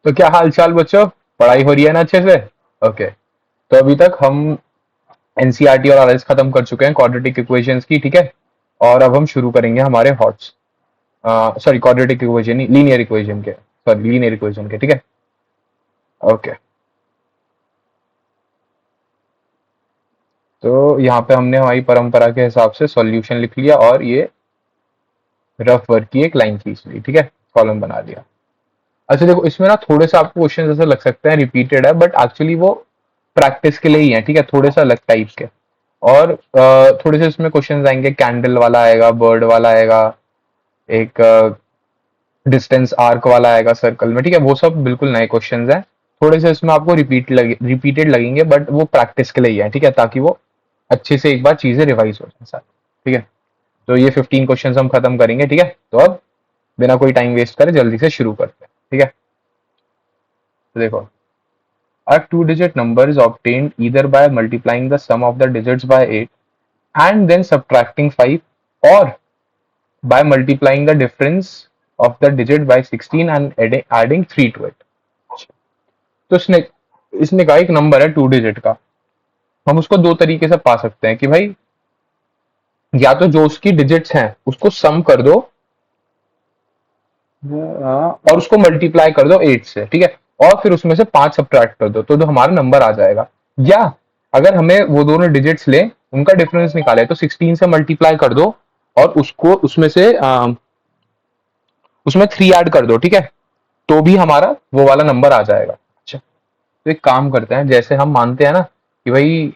तो क्या हाल चाल बच्चों? पढ़ाई हो रही है ना अच्छे से? ओके। तो अभी तक हम एनसीईआरटी और आरएस खत्म कर चुके हैं क्वाड्रेटिक इक्वेशंस की, ठीक है। और अब हम शुरू करेंगे हमारे हॉट्स, सॉरी क्वाड्रेटिक इक्वेशन नहीं, लीनियर इक्वेशन के, सॉरी लीनियर इक्वेशन के, ठीक है। ओके। तो यहाँ पे हमने हमारी परंपरा के हिसाब से सॉल्यूशन लिख लिया और ये रफ वर्क की एक लाइन खींच ली, ठीक है। कॉलम बना दिया। अच्छा देखो, इसमें ना थोड़े से आपको क्वेश्चन ऐसे लग सकते हैं रिपीटेड है, बट एक्चुअली वो प्रैक्टिस के लिए ही है, ठीक है, थोड़े से अलग टाइप के। और थोड़े से इसमें क्वेश्चंस आएंगे, कैंडल वाला आएगा, बर्ड वाला आएगा, एक डिस्टेंस आर्क वाला आएगा सर्कल में, ठीक है। वो सब बिल्कुल नए क्वेश्चंस हैं। थोड़े से इसमें आपको रिपीटेड लगेंगे, बट वो प्रैक्टिस के लिए ही है, ठीक है, ताकि वो अच्छे से एक बार चीजें रिवाइज हो जाए साथ, ठीक है। तो ये 15 क्वेश्चंस हम खत्म करेंगे, ठीक है। तो अब बिना कोई टाइम वेस्ट करे जल्दी से शुरू करते हैं, ठीक है। तो देखो, a two-digit number is obtained either by multiplying the sum of the digits by 8 and then subtracting 5, or by multiplying the difference of the digit by 16 and adding 3 to it. तो इसने इसने कहा एक नंबर है 2 digit का, हम उसको दो तरीके से पा सकते हैं कि भाई या तो जो उसकी डिजिट्स हैं उसको सम कर दो, और उसको मल्टीप्लाई कर दो 8 से, ठीक है। और फिर उसमें से 5 सब्ट्रैक्ट कर दो, तो जो हमारा नंबर आ जाएगा। या अगर हमें वो दोनों डिजिट्स ले, उनका डिफरेंस निकाले, तो 16 से मल्टीप्लाई कर दो और उसको उसमें से उसमें 3 ऐड कर दो, ठीक है। तो भी हमारा वो वाला नंबर आ जाएगा। अच्छा, तो एक काम करते हैं, जैसे हम मानते हैं ना कि भाई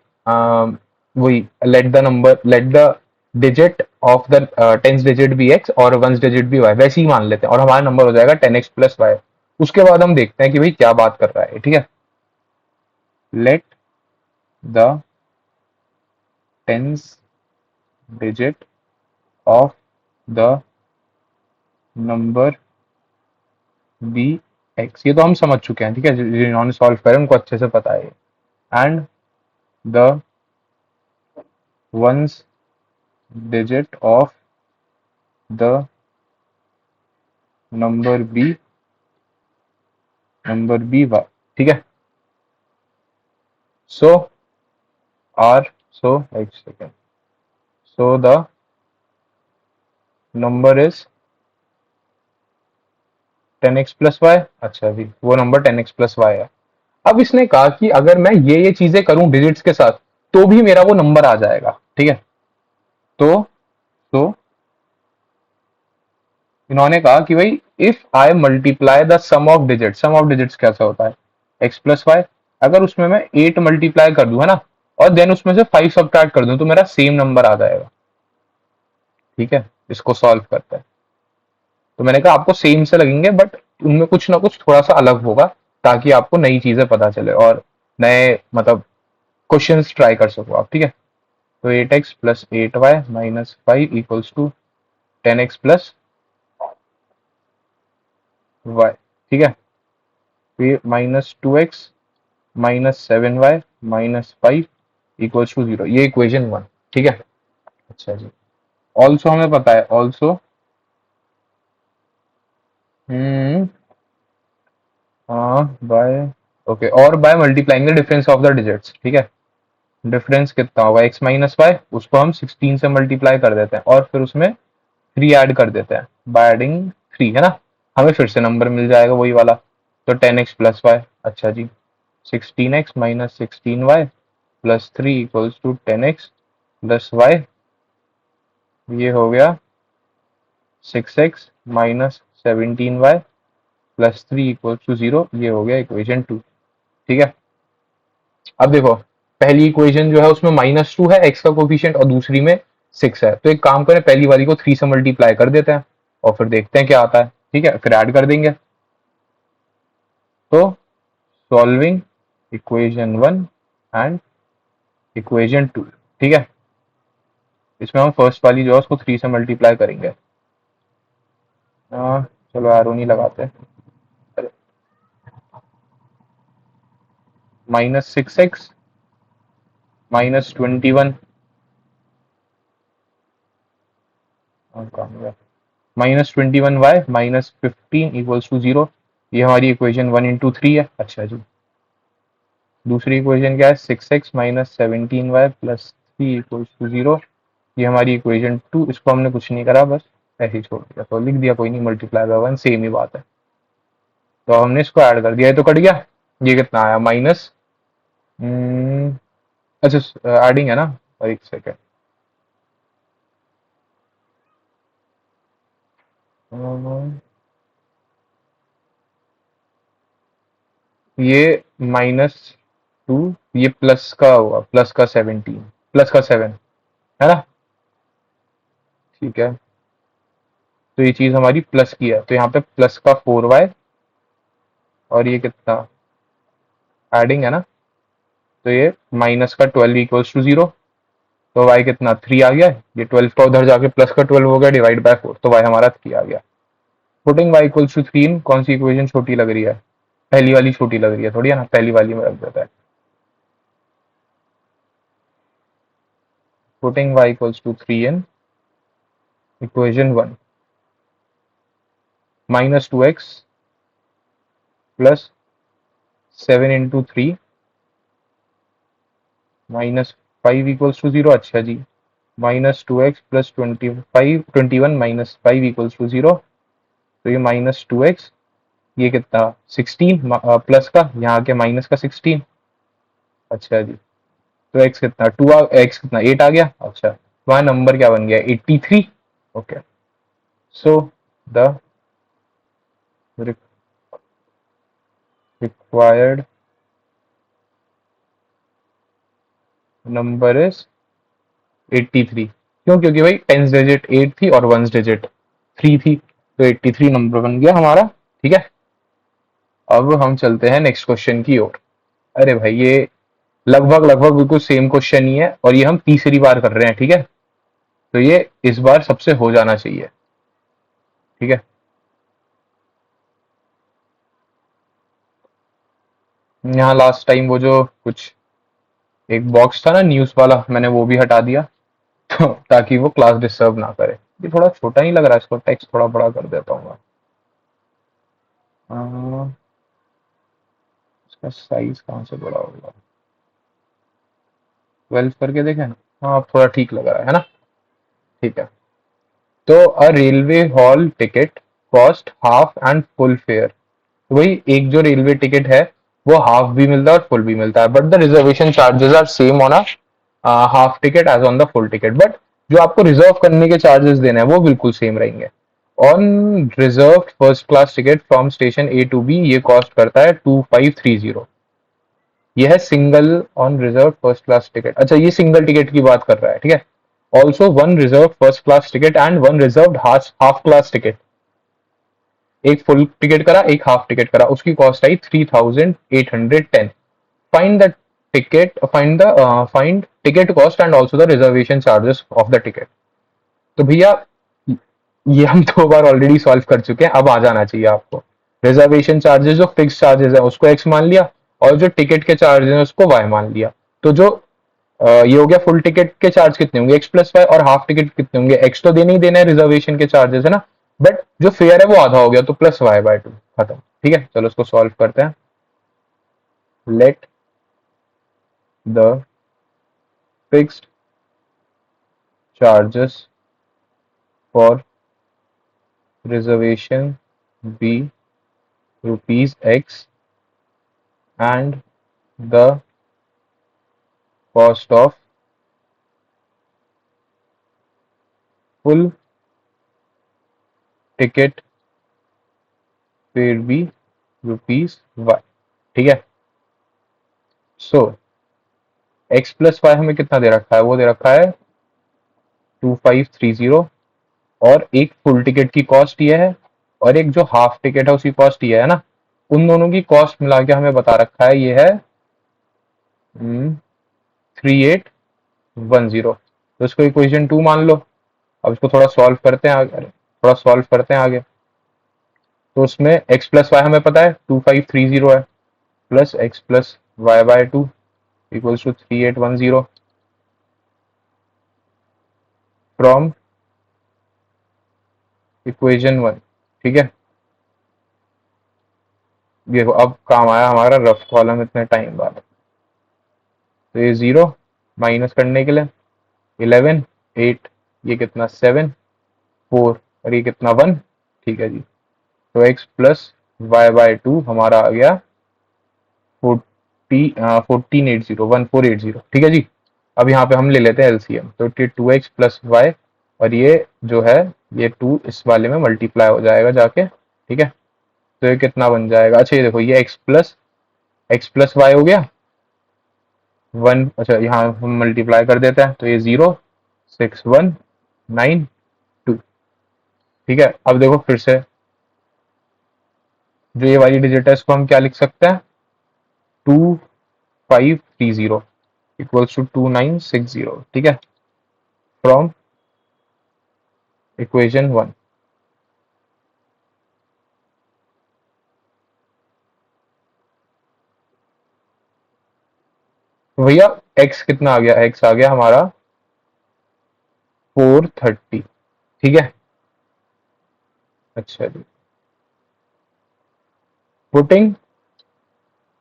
वही let the digit of the tens digit be X और वंस डिजिट बी वाई, वैसे ही मान लेते हैं और हमारा नंबर हो जाएगा 10x प्लस वाई। उसके बाद हम देखते हैं कि भाई क्या बात कर रहा है, ठीक है। Let the tens digit of the number be X, ये तो हम समझ चुके हैं, ठीक है, जिन्होंने सॉल्व करे उनको अच्छे से पता है। And the ones digit of the number be Y, ठीक है। सो आर सो एक second, so the number is 10x plus Y. अच्छा जी, वो नंबर 10x प्लस वाई है। अब इसने कहा कि अगर मैं ये चीजें करूं डिजिट्स के साथ, तो भी मेरा वो नंबर आ जाएगा, ठीक है। तो इन्होंने कहा कि भाई if I multiply the sum of digits कैसा होता है, एक्स प्लस वाई। अगर उसमें मैं 8 मल्टीप्लाई कर दूं, है ना, और देन उसमें से 5 सब्ट्रैक्ट कर दूं, तो मेरा सेम नंबर आ जाएगा, ठीक है। इसको सॉल्व करते हैं। तो मैंने कहा आपको सेम से लगेंगे, बट उनमें कुछ ना कुछ थोड़ा सा अलग होगा, ताकि आपको नई चीजें पता चले और नए मतलब क्वेश्चंस ट्राई कर सको आप, ठीक है। तो 8x plus 8y minus 5 equals to 10x plus Y, ठीक है। फिर minus 2x minus 7y minus 5 equals to 0, ये इक्वेशन 1, ठीक है। अच्छा जी, ऑल्सो हमें पता है, ऑल्सो हम्म बाय, ओके, और by multiplying the difference of the digits, ठीक है। डिफरेंस कितना होगा, x माइनस वाई, उसको हम 16 से मल्टीप्लाई कर देते हैं और फिर उसमें 3 ऐड कर देते हैं बाय एडिंग 3, है ना। हमें फिर से नंबर मिल जाएगा वही वाला, तो 10x प्लस वाई। अच्छा जी, 16x minus 16y plus 3 equals to 10x plus Y, ये हो गया 6x minus 17y plus 3 equals to 0, ये हो गया इक्वेशन 2, ठीक है। अब देखो, पहली इक्वेशन जो है उसमें -2 है x का कोफिशिएंट और दूसरी में 6 है, तो एक काम करें, पहली वाली को 3 से मल्टीप्लाई कर देते हैं और फिर देखते हैं क्या आता है, ठीक है, फिर ऐड कर देंगे। तो सॉल्विंग इक्वेशन 1 एंड इक्वेशन 2, ठीक है। इसमें हम फर्स्ट वाली जो है उसको 3 से मल्टीप्लाई करेंगे। चलो एरो नहीं लगाते, -6x -21, -21y -15 इक्वल्स टू 0, ये हमारी इक्वेशन 1 into 3 है। अच्छा जी, दूसरी इक्वेशन क्या है, 6x - 17y + 3 = 0। ये हमारी इक्वेशन 2, इसको हमने कुछ नहीं करा, बस ऐसे ही छोड़ दिया, तो लिख दिया कोई नहीं, मल्टीप्लाई बाय 1, सेम ही बात है। तो हमने इसको ऐड कर दिया, ये तो कट गया। ये कितना आया, माइनस, अच्छा एडिंग है ना, और एक सेकेंड, ये -2, ये प्लस का हुआ, +17, +7 है ना। ठीक है, तो ये चीज हमारी प्लस की है, तो यहाँ पे +4y, और ये कितना एडिंग है ना, तो ये -12 = 0। तो y कितना 3 आ गया, ये 12 का उधर जाके प्लस का 12 हो गया, /4, तो y हमारा 3 आ गया। पुटिंग y = 3, कौन सी इक्वेशन छोटी लग रही है, पहली वाली छोटी लग रही है थोड़ी, है ना, पहली वाली में रख देता है। Putting y = 3 in equation 1, -2x + 7 × 3 -5 = 0। अच्छा जी, -2x + 21 - 5 तो ये -2x, ये कितना 16, प्लस का यहाँ के माइनस का 16। अच्छा जी, तो x कितना x कितना 8 आ गया। अच्छा, वहां नंबर क्या बन गया, 83। Okay, so the required number is 83। क्यों, क्योंकि भाई टेंस डिजिट 8 थी और वंस डिजिट 3 थी, तो 83 नंबर बन गया हमारा। ठीक है, अब हम चलते हैं नेक्स्ट क्वेश्चन की ओर। अरे भाई, ये लगभग लगभग बिल्कुल सेम क्वेश्चन ही है, और ये हम तीसरी बार कर रहे हैं। ठीक है, तो ये इस बार सबसे हो जाना चाहिए। ठीक है, यहाँ लास्ट टाइम वो जो कुछ एक बॉक्स था ना न्यूज वाला, मैंने वो भी हटा दिया, तो ताकि वो क्लास डिस्टर्ब ना करे। ये थोड़ा छोटा नहीं लग रहा है, इसको टेक्स्ट थोड़ा बड़ा कर देता हूँ मैं। इसका साइज कहाँ से बड़ा होगा, 12 करके देखें ना। हाँ, अब थोड़ा ठीक लग रहा है ना। ठीक है, तो a railway hall ticket cost half and full fare. तो वही, एक जो रेलवे टिकट है वो हाफ भी मिलता है और फुल भी मिलता है, but the reservation charges are same on a half ticket as on the full ticket. But जो आपको रिजर्व करने के चार्जेस देने हैं वो बिल्कुल सेम रहेंगे। On reserve first class ticket from station A to B, ये कॉस्ट करता है 2530। ये है single on reserve first class ticket. अच्छा, ये सिंगल टिकट की बात कर रहा है। ठीक है, also one reserve first class ticket and one reserve half class ticket. एक फुल टिकट करा, एक हाफ टिकट करा, उसकी cost I 3810। Find the find ticket cost and also the reservation charges of the ticket. तो भैया, ये हम 2 बार already solve कर चुके हैं, अब आ जाना चाहिए आपको। रिजर्वेशन चार्जेस जो फिक्स चार्जेस है उसको एक्स मान लिया, और जो टिकट के चार्जेस है उसको वाई मान लिया। तो जो ये हो गया, फुल टिकट के चार्ज कितने होंगे, x + y, और हाफ टिकट कितने होंगे, x तो देना ही देना है, रिजर्वेशन के चार्जेस है ना, बट जो फेयर है वो आधा हो गया, तो +y/2 खत्म। ठीक है, चलो इसको सॉल्व करते हैं। Let the fixed charges for reservation be ₹x and the cost of full ticket फिर भी ₹y। ठीक है, सो x + y हमें कितना दे रखा है, वो दे रखा है 2530, और एक फुल टिकट की कॉस्ट ये है, और एक जो हाफ टिकट है उसकी कॉस्ट ये है ना। उन दोनों की कॉस्ट मिला के हमें बता रखा है ये है 3810। तो इसको इक्वेशन 2 मान लो। अब इसको थोड़ा सॉल्व करते हैं आगे, थोड़ा सॉल्व करते हैं आगे। तो उसमें x + y हमें पता है 2530 है, plus x + y/2 = 3810 from equation 1। ठीक है, देखो अब काम आया हमारा रफ कॉलम इतने टाइम बाद। तो ये 0 माइनस करने के लिए 11, 8, ये कितना 7, 4 और ये कितना 1। ठीक है जी। तो x प्लस वाई बाय 2 हमारा आ गया 1480, ठीक है जी। अब यहाँ पे हम ले लेते हैं एलसीएम। तो 2x प्लस वाई और ये जो है ये 2 इस वाले में मल्टीप्लाई हो जाएगा जाके, ठीक है। तो ये कितना बन जाएगा, अच्छा ये देखो ये x प्लस वाई हो गया 1। अच्छा यहाँ हम मल्टीप्लाई कर देते हैं तो ये 06192, ठीक है। अब देखो फिर से जो ये वाली डिजिट है इसको हम क्या लिख सकते हैं, 2530 इक्वल्स टू 2960, ठीक है, फ्रॉम इक्वेशन 1। तो भैया x कितना आ गया, x आ गया हमारा 430, ठीक है। अच्छा जी, putting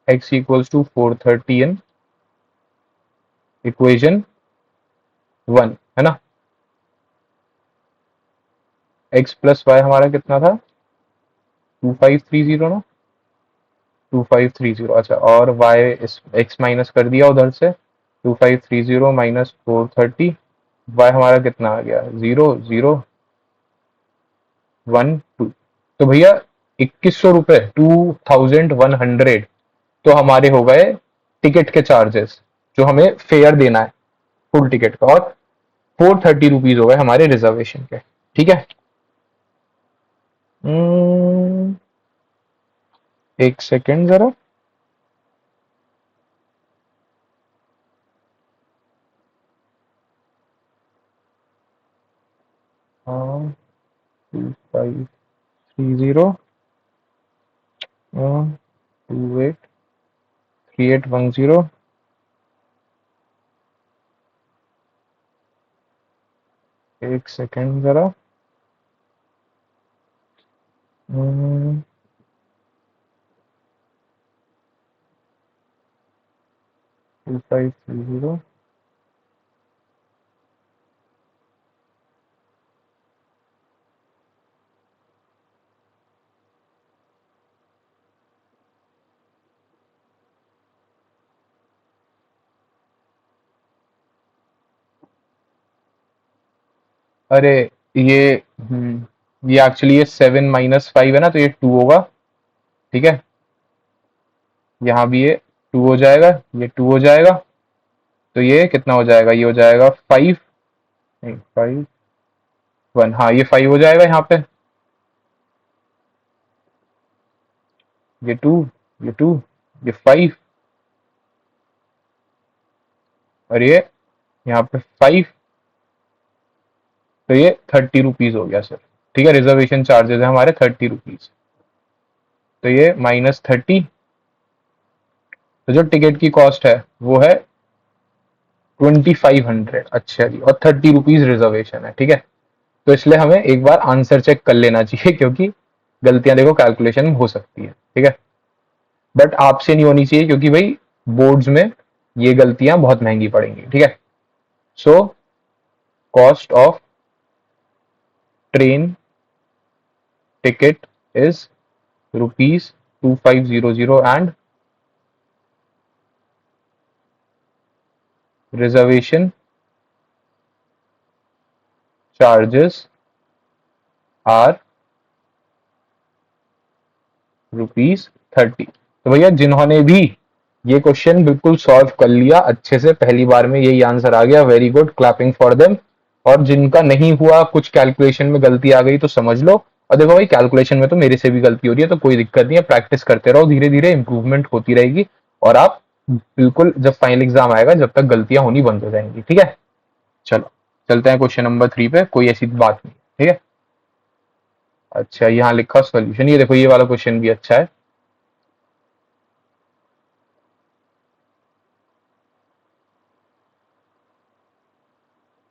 x equals to 430 in equation 1, है ना। x प्लस वाई हमारा कितना था, 2530 ना, 2530। अच्छा और y इस x माइनस कर दिया उधर से, 2530 माइनस 430, y हमारा कितना आ गया 0012। तो भैया 2100 रुपये, 2100 तो हमारे हो गए टिकट के चार्जेस जो हमें फेयर देना है फुल टिकट का, और 430 रुपीज हो गए हमारे रिजर्वेशन के, ठीक है। हम्म, एक सेकेंड जरा। हाँ, 2530, 283810, एक सेकेंड जरा। 2530, अरे ये ये एक्चुअली ये 7 - 5 है ना, तो ये 2 होगा, ठीक है। यहाँ भी ये 2 हो जाएगा, ये 2 हो जाएगा। तो ये कितना हो जाएगा, ये हो जाएगा 5, नहीं 5 1, हाँ ये 5 हो जाएगा यहाँ पे। ये 2, ये 2, ये 5 और ये यहाँ पे 5। तो ये 30 रुपीज हो गया सर, ठीक है। रिजर्वेशन चार्जेस है हमारे 30 रुपीज। तो ये -30। तो जो टिकट की कॉस्ट है वो है 2500, अच्छा जी, और 30 रुपीज रिजर्वेशन है, ठीक है। तो इसलिए हमें एक बार आंसर चेक कर लेना चाहिए क्योंकि गलतियां देखो कैलकुलेशन में हो सकती है, ठीक है। बट आपसे नहीं होनी चाहिए क्योंकि भाई बोर्ड्स में ये गलतियां बहुत महंगी पड़ेंगी, ठीक है। So cost of train ticket is ₹2500 and reservation charges are ₹30। तो भैया जिन्होंने भी ये क्वेश्चन बिल्कुल सॉल्व कर लिया अच्छे से, पहली बार में यही आंसर आ गया, very good, clapping for them. और जिनका नहीं हुआ, कुछ कैलकुलेशन में गलती आ गई तो समझ लो। और देखो भाई कैलकुलेशन में तो मेरे से भी गलती हो रही है, तो कोई दिक्कत नहीं है, प्रैक्टिस करते रहो, धीरे धीरे इंप्रूवमेंट होती रहेगी। और आप बिल्कुल जब फाइनल एग्जाम आएगा जब तक गलतियां होनी बंद हो जाएंगी, ठीक है। चलो चलते हैं क्वेश्चन नंबर 3 पे, कोई ऐसी बात नहीं, ठीक है। अच्छा यहाँ लिखा सॉल्यूशन, ये देखो ये वाला क्वेश्चन भी अच्छा है।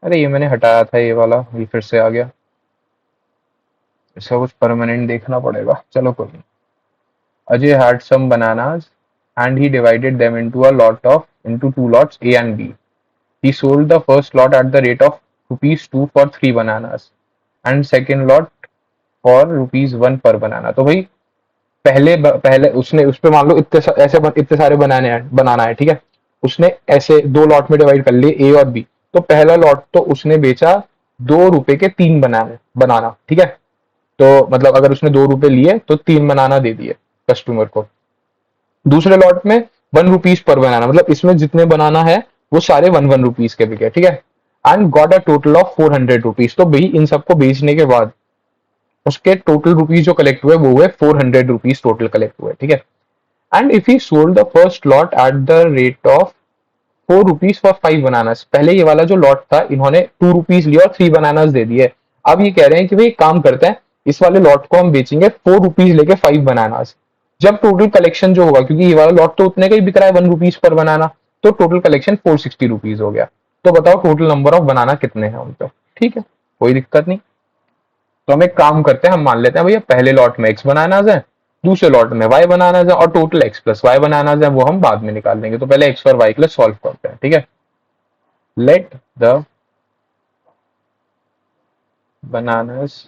अरे ये मैंने हटाया था ये वाला, ये फिर से आ गया। इसका कुछ परमानेंट देखना पड़ेगा, चलो कोई नहीं। Ajay had some bananas and he divided them into two lots A and B. He sold the first lot at the rate of rupees 2 for 3 bananas and second lot for rupees 1 per banana. तो भाई पहले उसने उस पे मान लो इतने सारे बनाना है, ठीक है। उसने ऐसे दो लॉट में डिवाइड कर लिए, ए और बी। तो पहला लॉट तो उसने बेचा 2 रुपए के 3 बनाने बनाना, ठीक है। तो मतलब अगर उसने 2 रुपए लिए तो 3 बनाना दे दिए कस्टमर को। दूसरे लॉट में 1 रुपीज पर बनाना, मतलब इसमें जितने बनाना है वो सारे 1 1 रुपीज के बिके, ठीक है। And got a total of 400 rupees. तो भाई इन सबको बेचने के बाद उसके टोटल रुपीज जो कलेक्ट हुए वो हुए 400 रुपीज टोटल कलेक्ट हुए, ठीक है। And if he sold the first lot at the rate of 4 rupees for 5 bananas. पहले ये वाला जो लॉट था इन्होंने 2 रुपीज लिया और 3 बनानास दे दिए। अब ये कह रहे हैं कि भाई एक काम करते हैं, इस वाले लॉट को हम बेचेंगे 4 रुपीज लेके 5 बनानास। जब टोटल कलेक्शन जो होगा, क्योंकि ये वाला लॉट तो उतने का ही बिक रहा है 1 रुपीज पर बनाना, तो टोटल कलेक्शन 460 रुपीज हो गया। तो बताओ टोटल नंबर ऑफ बनाना कितने हैं उनके। ठीक है, कोई दिक्कत नहीं। तो हम एक काम करते हैं, हम मान लेते हैं भैया पहले लॉट में एक्स बनानाज है, दूसरे लॉट में वाई बनानाज है और total X plus Y bananas है, वो हम बाद में निकाल लेंगे। तो पहले एक्स और वाई के लिए सॉल्व करते हैं, ठीक है। Let the bananas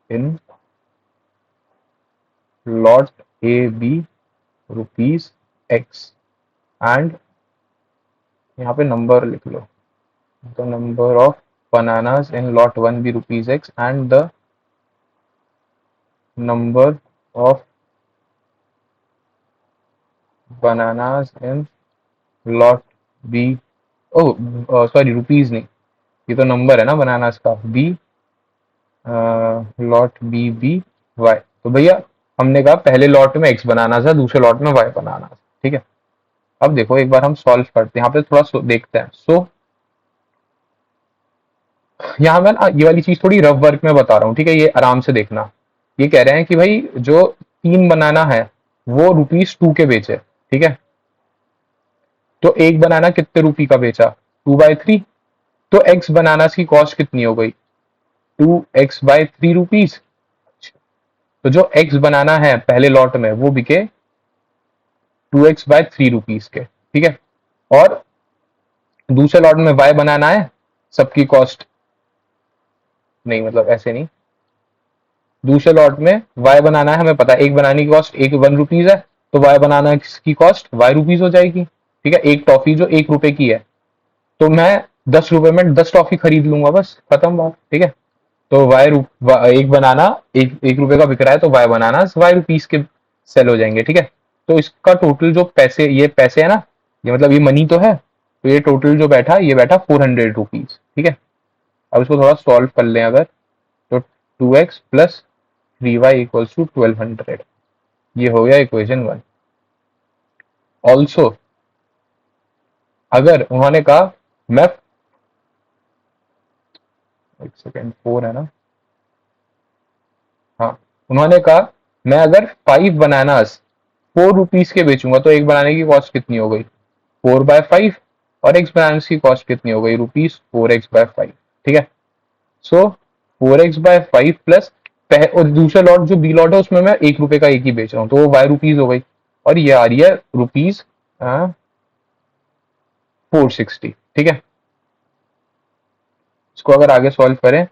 in lot A be rupees x and यहाँ पे नंबर लिख लो, the number of bananas in lot one be rupees x and the number of bananas in lot B, oh sorry rupees नहीं, ये तो number है ना bananas का, B lot B be y. तो भैया हमने कहा पहले लॉट में एक्स बनाना था, दूसरे लॉट में वाई बनाना था, ठीक है। अब देखो एक बार हम सॉल्व करते हैं, यहाँ पे थोड़ा देखते हैं। सो यहाँ मैं ना ये वाली चीज थोड़ी रफ वर्क में बता रहा हूँ, ठीक है, ये आराम से देखना। ये कह रहे हैं कि भाई जो 3 बनाना है वो रुपीज 2 के बेचे, ठीक है। तो एक बनाना कितने रुपी का बेचा, 2/3। तो एक्स बनाना की कॉस्ट कितनी हो गई, 2x/3 रुपीज। तो जो एक्स बनाना है पहले लॉट में वो बिके 2x/3 रुपीज के, ठीक है। और दूसरे लॉट में वाई बनाना है, सबकी कॉस्ट नहीं, मतलब ऐसे नहीं, दूसरे लॉट में वाई बनाना है, हमें पता है एक बनाने की कॉस्ट एक 1 रुपीज है, तो वाई बनाना की कॉस्ट वाई रुपीज हो जाएगी, ठीक है। एक टॉफी जो 1 रुपए की है, तो मैं 10 रुपए में 10 टॉफी खरीद लूंगा, बस खत्म बात, ठीक है। तो एक बनाना एक रुपए का बिक रहा है, तो वाई बनाना वाई रुपीज के सेल हो जाएंगे, ठीक है। तो इसका टोटल जो पैसे, ये पैसे है ना, ये मतलब ये मनी तो है, तो ये टोटल जो बैठा ये बैठा 400 रुपीज, ठीक है। अब इसको थोड़ा सॉल्व कर लें अगर, तो 2x + 3y = 1200, ये हो गया इक्वेशन 1। ऑल्सो अगर उन्होंने कहा मैं, एक सेकेंड 4 है ना, हाँ, उन्होंने कहा मैं अगर 5 बनानास 4 रुपीज के बेचूंगा तो एक बनाने की कॉस्ट कितनी हो गई, 4/5। और एक्स बनाने की कॉस्ट कितनी हो गई, रुपीज 4x/5, ठीक है। सो 4x/5 प्लस और दूसरा लॉट जो बी लॉट है उसमें मैं 1 रुपए का एक ही बेच रहा हूँ, तो वो वाई रुपीज हो गई। और ये आ रही है रुपीज 460, ठीक है। इसको अगर आगे सॉल्व करें,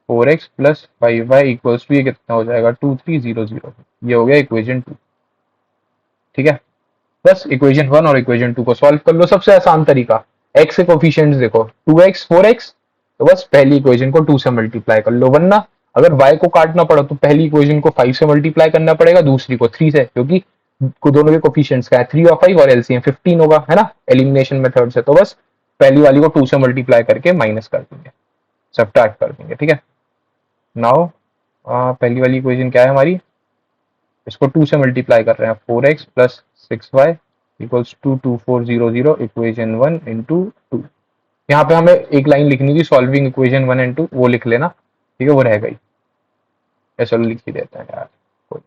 4x + 5y = ये कितना हो जाएगा, 2300। ये हो गया इक्वेशन 2, ठीक है। बस इक्वेशन 1 और इक्वेशन 2 को सॉल्व कर लो, सबसे आसान तरीका। एक्स के कोफिशिएंट्स देखो, 2x 4x, तो बस पहली इक्वेशन को 2 से मल्टीप्लाई कर लो। वरना अगर y को काटना पड़ा तो पहली इक्वेशन को 5 से मल्टीप्लाई करना पड़ेगा, दूसरी को 3 से, क्योंकि दोनों के कोफिशिएंट्स क्या है, 3 और 5, और एलसीएम 15 होगा, है ना, एलिमिनेशन मेथड से। तो बस पहली वाली को 2 से मल्टीप्लाई करके माइनस कर देंगे, सब्ट्रैक्ट कर देंगे, ठीक है। नाउ पहली वाली इक्वेशन क्या है हमारी, इसको 2 से मल्टीप्लाई कर रहे हैं, 4x + 6y = 22400, इक्वेशन 1 × 2। यहाँ पे हमें एक लाइन लिखनी थी सॉल्विंग इक्वेशन 1 एंड 2, वो लिख लेना, ठीक है, वो रह गई। या चलो लिख ही देते हैं यार, कोई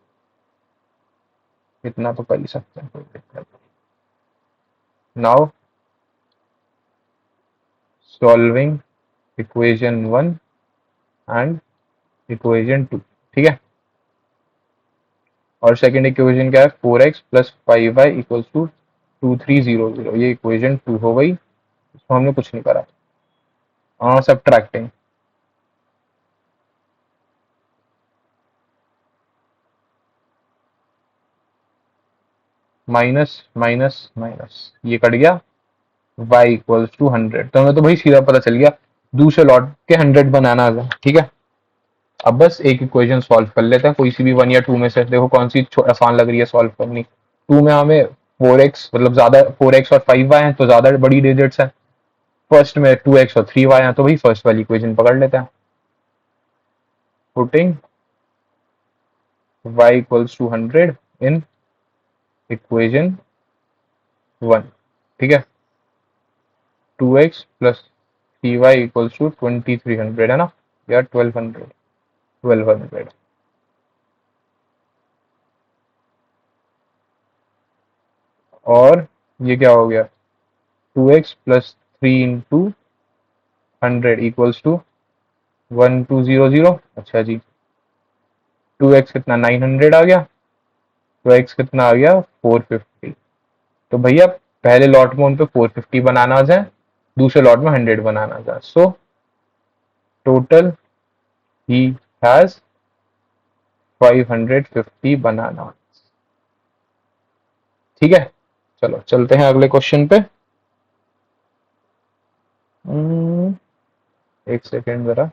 इतना तो कर ही सकते हैं, कोई दिक्कत। Now solving equation 1 and equation 2, ठीक है। और सेकंड इक्वेशन क्या है, 4x plus 5y equals to 2300, ये इक्वेशन 2 हो गई, इसको हमने कुछ नहीं करा। सब्ट्रैक्टिंग, माइनस माइनस माइनस, ये कट गया, y इक्वल्स टू 100, तो हमें तो भाई सीधा पता चल गया दूसरे लॉट के 100 बनाना है, ठीक है। अब बस एक इक्वेशन सॉल्व कर लेते हैं, कोई सी भी 1 या 2 में से, देखो कौन सी आसान लग रही है सॉल्व करनी। 2 में हमें 4x मतलब ज्यादा 4x और 5y हैं तो ज्यादा बड़ी डिजिट्स हैं, फर्स्ट में 2x और 3y हैं तो भाई फर्स्ट वाली इक्वेशन पकड़ लेते हैं। Putting y equals to 100 in equation 1, ठीक है। 2x plus 3y equals to 2300 है ना, या 1200, और ये क्या हो गया, 2x plus 3 into 100 equals to 1200, अच्छा जी। 2x कितना 900 आ गया, तो x कितना आ गया 450। तो भैया पहले लॉट में उन पे 450 बनाना है, दूसरे लॉट में 100 बनाना है, सो टोटल ही हैज 550 बनाना, ठीक है। चलो चलते हैं अगले क्वेश्चन पे। एक सेकेंड जरा,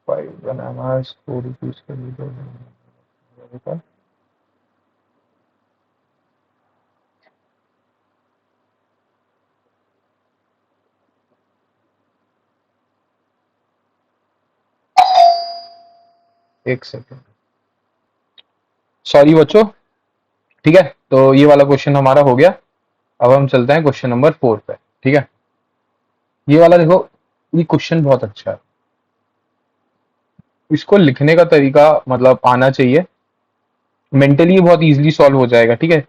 फाइव बनाना, 4 रुपीज का लीटर, एक सेकेंड, सॉरी बच्चों, ठीक है। तो ये वाला क्वेश्चन हमारा हो गया। अब हम चलते हैं क्वेश्चन नंबर 4 पे, ठीक है। ये वाला देखो, ये क्वेश्चन बहुत अच्छा है, इसको लिखने का तरीका मतलब आना चाहिए, मेंटली ये बहुत इजीली सॉल्व हो जाएगा, ठीक है।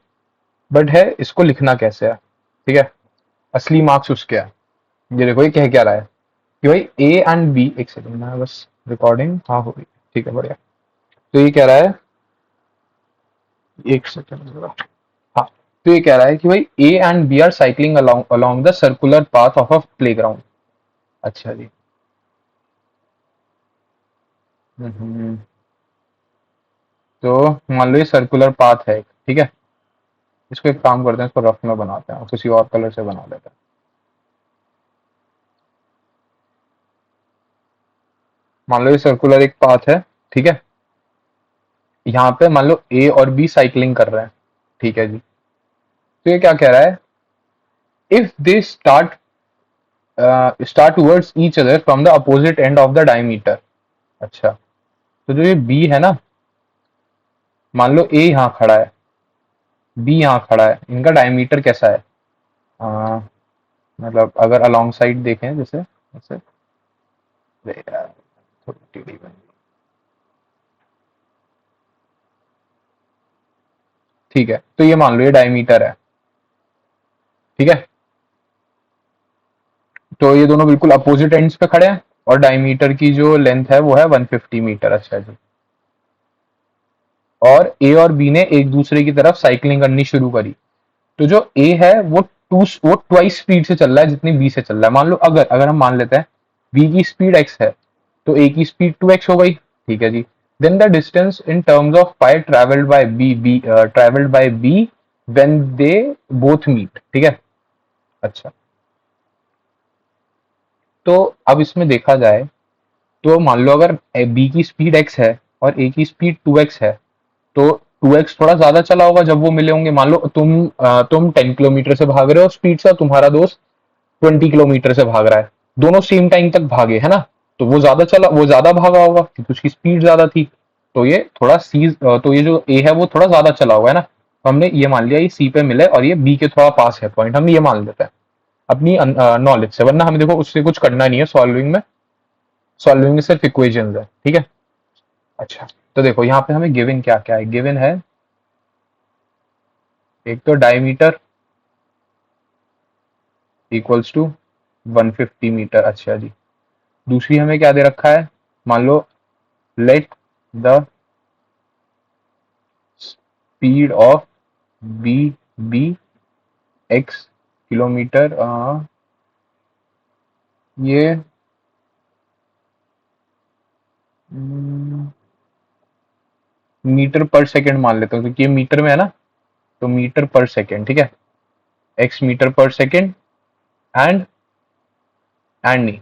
बट है इसको लिखना कैसे है, ठीक है, असली मार्क्स उसके है। ये देखो ये कह क्या रहा है कि भाई ए एंड बी, एक सेकंड में बस रिकॉर्डिंग, हाँ हो गई, ठीक है बढ़िया। तो ये कह रहा है, एक सेकंड जरा, हाँ। तो ये कह रहा है कि भाई A and B are cycling along the circular path of a playground, अच्छा जी। हम्म, तो मान लो ये सर्कुलर पाथ है, ठीक है। इसको एक काम करते हैं, इसको रफ में बनाते हैं और किसी और कलर से बना देते हैं। मान लो ये सर्कुलर एक पाथ है, ठीक है। यहाँ पे मान लो ए और बी साइकिलिंग कर रहे हैं, ठीक है जी। तो ये क्या कह रहा है, if they start towards each other from the opposite end of the diameter, अच्छा। तो जो ये बी है ना, मान लो ए यहाँ खड़ा है, बी यहाँ खड़ा है, इनका डायमीटर कैसा है, आ, मतलब अगर अलोंग साइड देखें जैसे जैसे, अरे यार, थोड़ी टेढ़ी बन गई। ठीक है, तो ये मान लो ये डायमीटर है, ठीक है। तो ये दोनों बिल्कुल अपोजिट एंड्स पे खड़े हैं, और डायमीटर की जो लेंथ है वो है 150 मीटर, अच्छा जी। और ए और बी ने एक दूसरे की तरफ साइकिलिंग करनी शुरू करी। तो जो ए है वो ट्वाइस स्पीड से चल रहा है जितनी बी से चल रहा है। मान लो अगर अगर हम मान लेते हैं बी की स्पीड एक्स है, तो ए की स्पीड 2x हो गई, ठीक है जी। Then the distance in terms of pi travelled by B when they both meet, ठीक है। अच्छा, तो अब इसमें देखा जाए, तो मान लो अगर बी की स्पीड एक्स है और ए की स्पीड 2x है, तो 2x थोड़ा ज्यादा चला होगा जब वो मिले होंगे। मान लो तुम 10 किलोमीटर से भाग रहे हो स्पीड से, तुम्हारा दोस्त 20 किलोमीटर से भाग रहा है, दोनों सेम टाइम तक भागे, है ना। तो वो ज्यादा भागा होगा क्योंकि उसकी स्पीड ज्यादा थी। तो ये थोड़ा सी, तो ये जो ए है वो थोड़ा ज्यादा चला हुआ है ना, तो हमने ये मान लिया ये सी पे मिले और ये बी के थोड़ा पास है पॉइंट, हम ये मान लेते हैं अपनी नॉलेज से, वरना हमें देखो उससे कुछ करना नहीं है सॉल्विंग में, सॉल्विंग में सिर्फ इक्वेशन है, ठीक है। अच्छा, तो देखो यहाँ पे हमें गिवन क्या क्या है, गिवन है एक तो डायमीटर इक्वल्स टू 150 मीटर, अच्छा जी। दूसरी हमें क्या दे रखा है, मान लो let the speed of B be x kilometre, ये मीटर पर सेकंड मान लेते हैं क्योंकि ये मीटर में है ना, तो मीटर पर सेकंड, ठीक है, एक्स मीटर पर सेकंड एंड नहीं,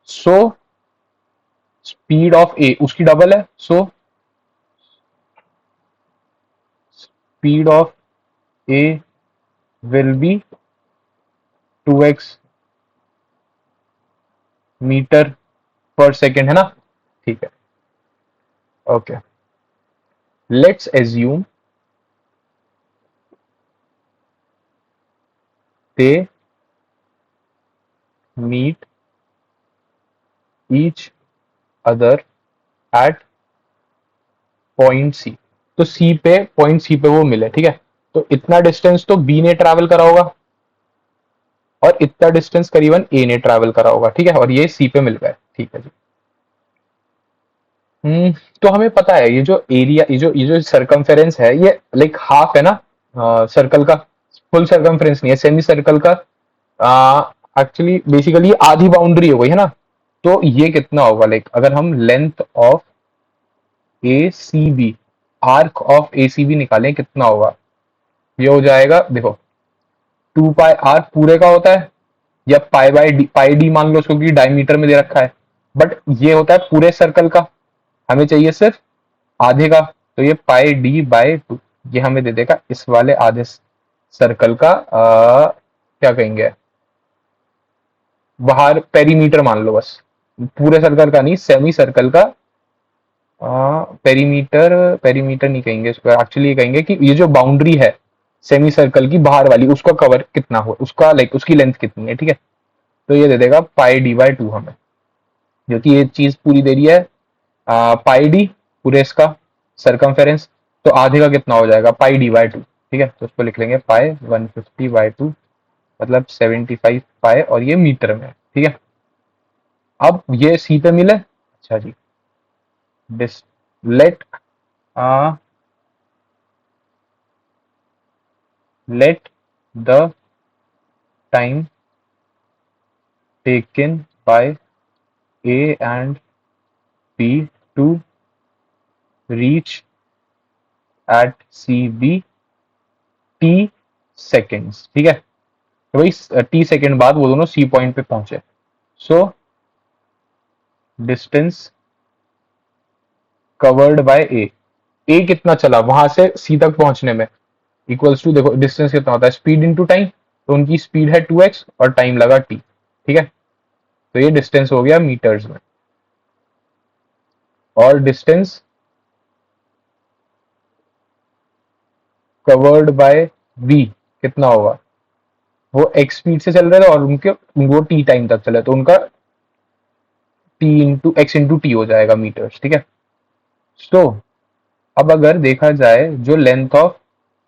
सो स्पीड ऑफ ए उसकी डबल है, so speed of A will be 2x meter per second, है ना, ठीक है। Okay, let's assume they meet each other at point C. तो सी पे, पॉइंट सी पे वो मिले, ठीक है। तो इतना डिस्टेंस तो बी ने ट्रैवल करा होगा और इतना डिस्टेंस करीबन ए ने ट्रैवल करा होगा, ठीक है, और ये सी पे मिल गए, ठीक है जी। तो हमें पता है ये जो एरिया, ये जो सरकमफेरेंस है, ये लाइक हाफ है ना सर्कल का, फुल सरकमफेरेंस नहीं है, सेमी सर्कल का। एक्चुअली बेसिकली आधी बाउंड्री हो गई है ना। तो ये कितना होगा, लाइक अगर हम length of A C B, arc of A C B निकालें कितना होगा, ये हो जाएगा देखो 2 पाई आर पूरे का होता है, या pi by D, pi D मान लो उसको क्योंकि डायमीटर में दे रखा है, बट ये होता है पूरे सर्कल का, हमें चाहिए सिर्फ आधे का। तो ये पाई डी बाय 2 ये हमें दे देगा इस वाले आधे सर्कल का क्या कहेंगे, बाहर पेरीमीटर मान लो बस, पूरे सर्कल का नहीं, सेमी सर्कल का पेरीमीटर। पेरीमीटर नहीं कहेंगे इसको, एक्चुअली कहेंगे कि ये जो बाउंड्री है सेमी सर्कल की बाहर वाली, उसका कवर कितना हो, उसका लाइक उसकी लेंथ कितनी है, ठीक है। तो ये दे देगा पाई डी बाय 2 हमें, जो कि ये चीज पूरी दे रही है पाई डी पूरे इसका सरकमफेरेंस। तो आधे का कितना हो जाएगा, पाई डी बाय 2, ठीक है। तो उसको लिख लेंगे पाई 150/2, मतलब 75 पाई, और ये मीटर में, ठीक है। अब ये सी पे मिले, अच्छा जी, this let let the time taken by A and B to reach at C be t seconds, ठीक है। तो भाई टी सेकेंड बाद वो दोनों सी पॉइंट पे पहुंचे। सो डिस्टेंस कवर्ड बाय ए, ए कितना चला वहां से सी तक पहुंचने में, इक्वल्स टू, देखो डिस्टेंस कितना होता है, स्पीड इनटू टाइम, तो उनकी स्पीड है 2x और टाइम लगा t, ठीक है। तो ये डिस्टेंस हो गया मीटर्स में, और डिस्टेंस कवर्ड बाय v कितना होगा, वो x स्पीड से चल रहे थे और उनके वो t टाइम तक चले, तो उनका t into x into T हो जाएगा मीटर्स, ठीक है। तो अब अगर देखा जाए जो length of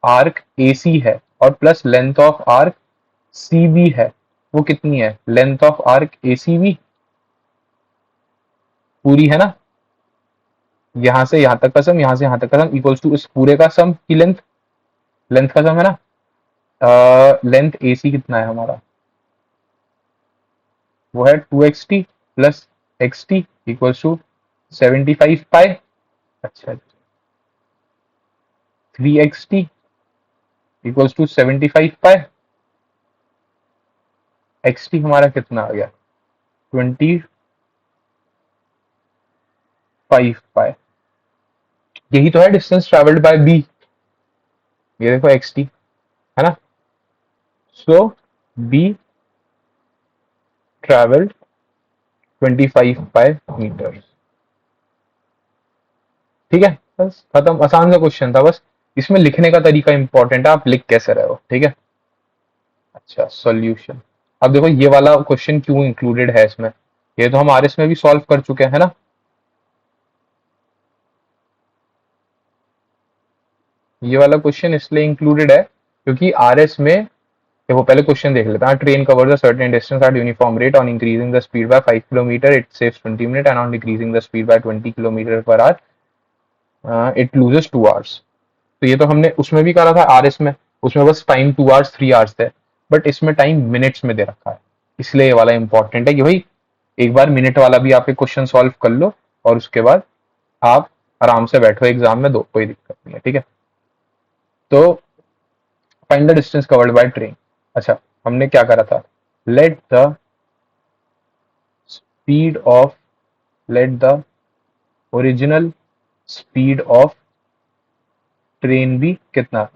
arc A C है और plus length of arc C B है, वो कितनी है, length of arc A C B पूरी है ना, यहां से यहां तक का सम, यहां से यहां तक का सम इक्वल्स टू इस पूरे का सम की लेंथ, लेंथ का सम है ना। लेंथ ए सी कितना है हमारा, वो है 2xt plus x t equals to 75 pi, अच्छा 3xt equals to 75 pi, x t हमारा कितना आ गया 25 पाई। यही तो है डिस्टेंस ट्रेवल्ड बाय बी, ये देखो एक्स टी, है ना। सो बी ट्रेवल्ड 25 पाई मीटर, ठीक है। बस खत्म, आसान सा क्वेश्चन था, बस इसमें लिखने का तरीका इंपॉर्टेंट है, आप लिख कैसे रहे हो, ठीक है। अच्छा सॉल्यूशन, अब देखो ये वाला क्वेश्चन क्यों इंक्लूडेड है इसमें, ये तो हम आरएस में भी सॉल्व कर चुके हैं, है ना। ये वाला क्वेश्चन इसलिए इंक्लूडेड है क्योंकि आरएस में, देखो पहले क्वेश्चन देख लेते हैं। Train covers a certain distance eight uniform rate, on increasing the speed bye 5 kilometre it saves 20 minute, and on decreasing the speed bye 20 kilometre per hour it loses 2 hours. तो ये तो हमने उसमें भी करा था आरएस में, उसमें बस टाइम 2 आवर्स 3 आवर्स थे, बट इसमें टाइम मिनट्स में दे रखा है। इसलिए ये वाला इंपॉर्टेंट है कि भाई एक बार मिनट वाला भी आप एक क्वेश्चन सॉल्व कर लो और उसके बाद आप आराम से बैठो एग्जाम में, दो कोई दिक्कत नहीं है, ठीक है। तो find the distance covered by train. अच्छा, हमने क्या करा था, late the speed of, let the original speed of train भी कितना,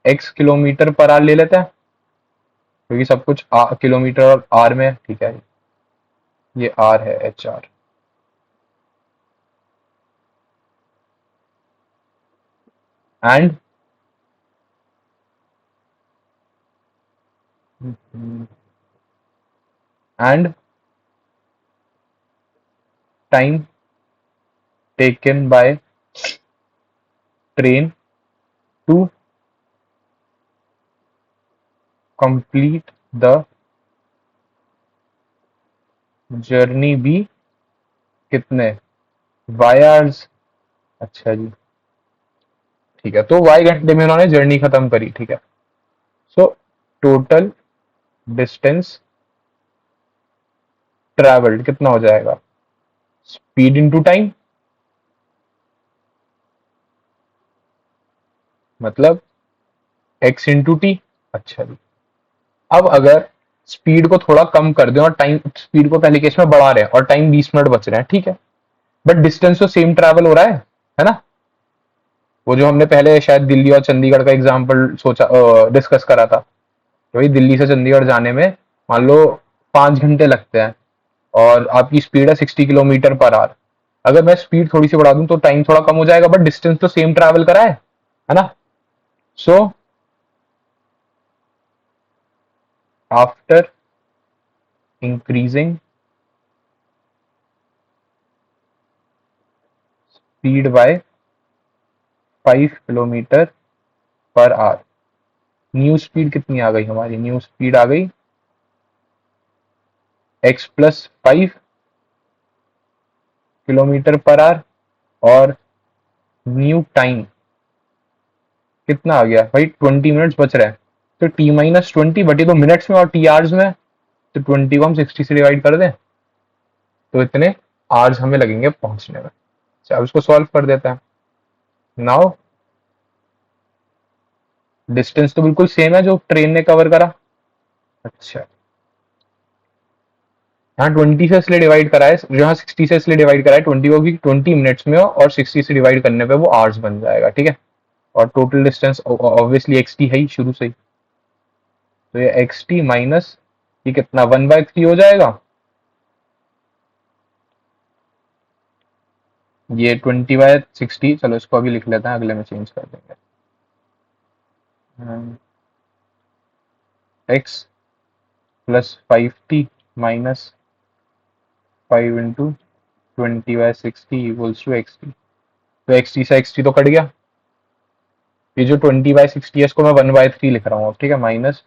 एक्स किलोमीटर पर आवर ले लेते हैं क्योंकि सब कुछ किलोमीटर और आर में है, ठीक है। ये आर है, H R, and and time taken by train to complete the journey भी कितने, वाई आवर्स। अच्छा जी, ठीक है, तो वाई घंटे में उन्होंने जर्नी खत्म करी, ठीक है। सो टोटल डिस्टेंस ट्रेवल्ड कितना हो जाएगा, स्पीड इनटू टाइम, मतलब एक्स इंटू टी। अच्छा जी, अब अगर स्पीड को थोड़ा कम कर दें और टाइम, स्पीड को पहले केस में बढ़ा रहे हैं और टाइम 20 मिनट बच रहे हैं, ठीक है, बट डिस्टेंस तो सेम ट्रैवल हो रहा है ना। वो जो हमने पहले शायद दिल्ली और चंडीगढ़ का एग्जाम्पल सोचा, डिस्कस करा था कि भाई दिल्ली से चंडीगढ़ जाने में मान लो 5 घंटे लगते हैं और आपकी स्पीड है 60 किलोमीटर पर आवर। अगर मैं स्पीड थोड़ी सी बढ़ा दूं तो टाइम थोड़ा कम हो जाएगा, बट डिस्टेंस तो सेम ट्रैवल करा है ना। So after increasing speed bye 5 kilometre per hour, new speed कितनी आ गई हमारी, न्यू स्पीड आ गई x+5 किलोमीटर पर आवर, और न्यू टाइम कितना आ गया भाई, 20 मिनट्स बच रहे हैं। तो t-20, बट ये तो मिनट्स में और टी आवर्स में है, तो 20 को हम 60 से डिवाइड कर दें तो इतने आवर्स हमें लगेंगे पहुंचने में। चलो इसको सॉल्व कर देते हैं। नाउ डिस्टेंस तो बिल्कुल सेम है जो ट्रेन ने कवर करा। अच्छा, यहाँ 20 से इसलिए डिवाइड करा है, यहाँ 60 से इसलिए डिवाइड करा है 20 को कि 20 मिनट्स में हो, और 60 से डिवाइड करने पे वो आवर्स बन जाएगा, ठीक है। और total distance obviously x T है ही शुरू से ही, तो ये एक्स टी माइनस ये कितना 1/3 हो जाएगा, ये 20/60। चलो इसको अभी लिख लेते हैं, अगले में चेंज कर देंगे। x+5t minus 5 × 20/60 equals to x t. तो एक्स टी से एक्स टी तो कट गया, ये जो 20/60 है इसको मैं 1/3 लिख रहा हूँ अब, ठीक है, माइनस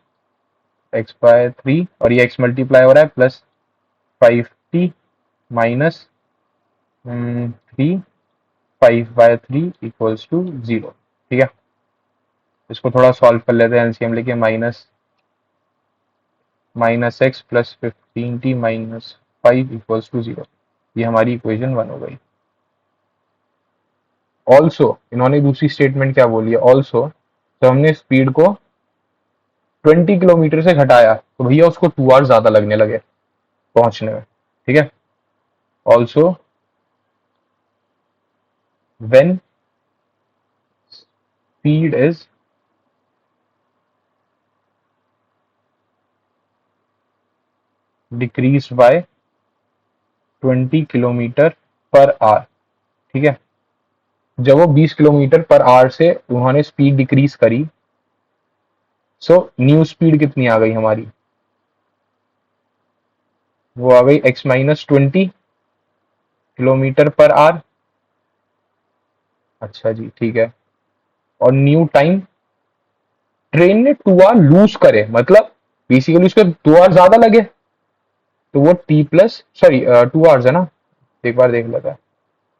x/3, और ये x मल्टीप्लाई हो रहा है plus 5t minus 3, 5/3 equals to 0, ठीक है। इसको थोड़ा सॉल्व कर लेते हैं, एलसीएम लेके, minus x plus 15t minus 5 equals to 0, ये हमारी इक्वेशन 1 हो गई। ऑल्सो इन्होंने दूसरी स्टेटमेंट क्या बोली है, ऑल्सो तो हमने स्पीड को 20 किलोमीटर से घटाया तो भैया उसको 2 आवर्स ज्यादा लगने लगे पहुंचने में, ठीक है। Also when speed is decrease by 20 kilometre पर आवर, ठीक है, जब वो 20 किलोमीटर पर आवर से उन्होंने स्पीड डिक्रीज करी, सो न्यू स्पीड कितनी आ गई हमारी, वो आ गई x-20 किलोमीटर पर आवर। अच्छा जी, ठीक है। और न्यू टाइम ट्रेन ने 2 आवर लूज करे, मतलब बेसिकली उसके 2 आवर ज्यादा लगे, तो वो टी प्लस सॉरी 2 आवर्स है ना, एक बार देख लेता है।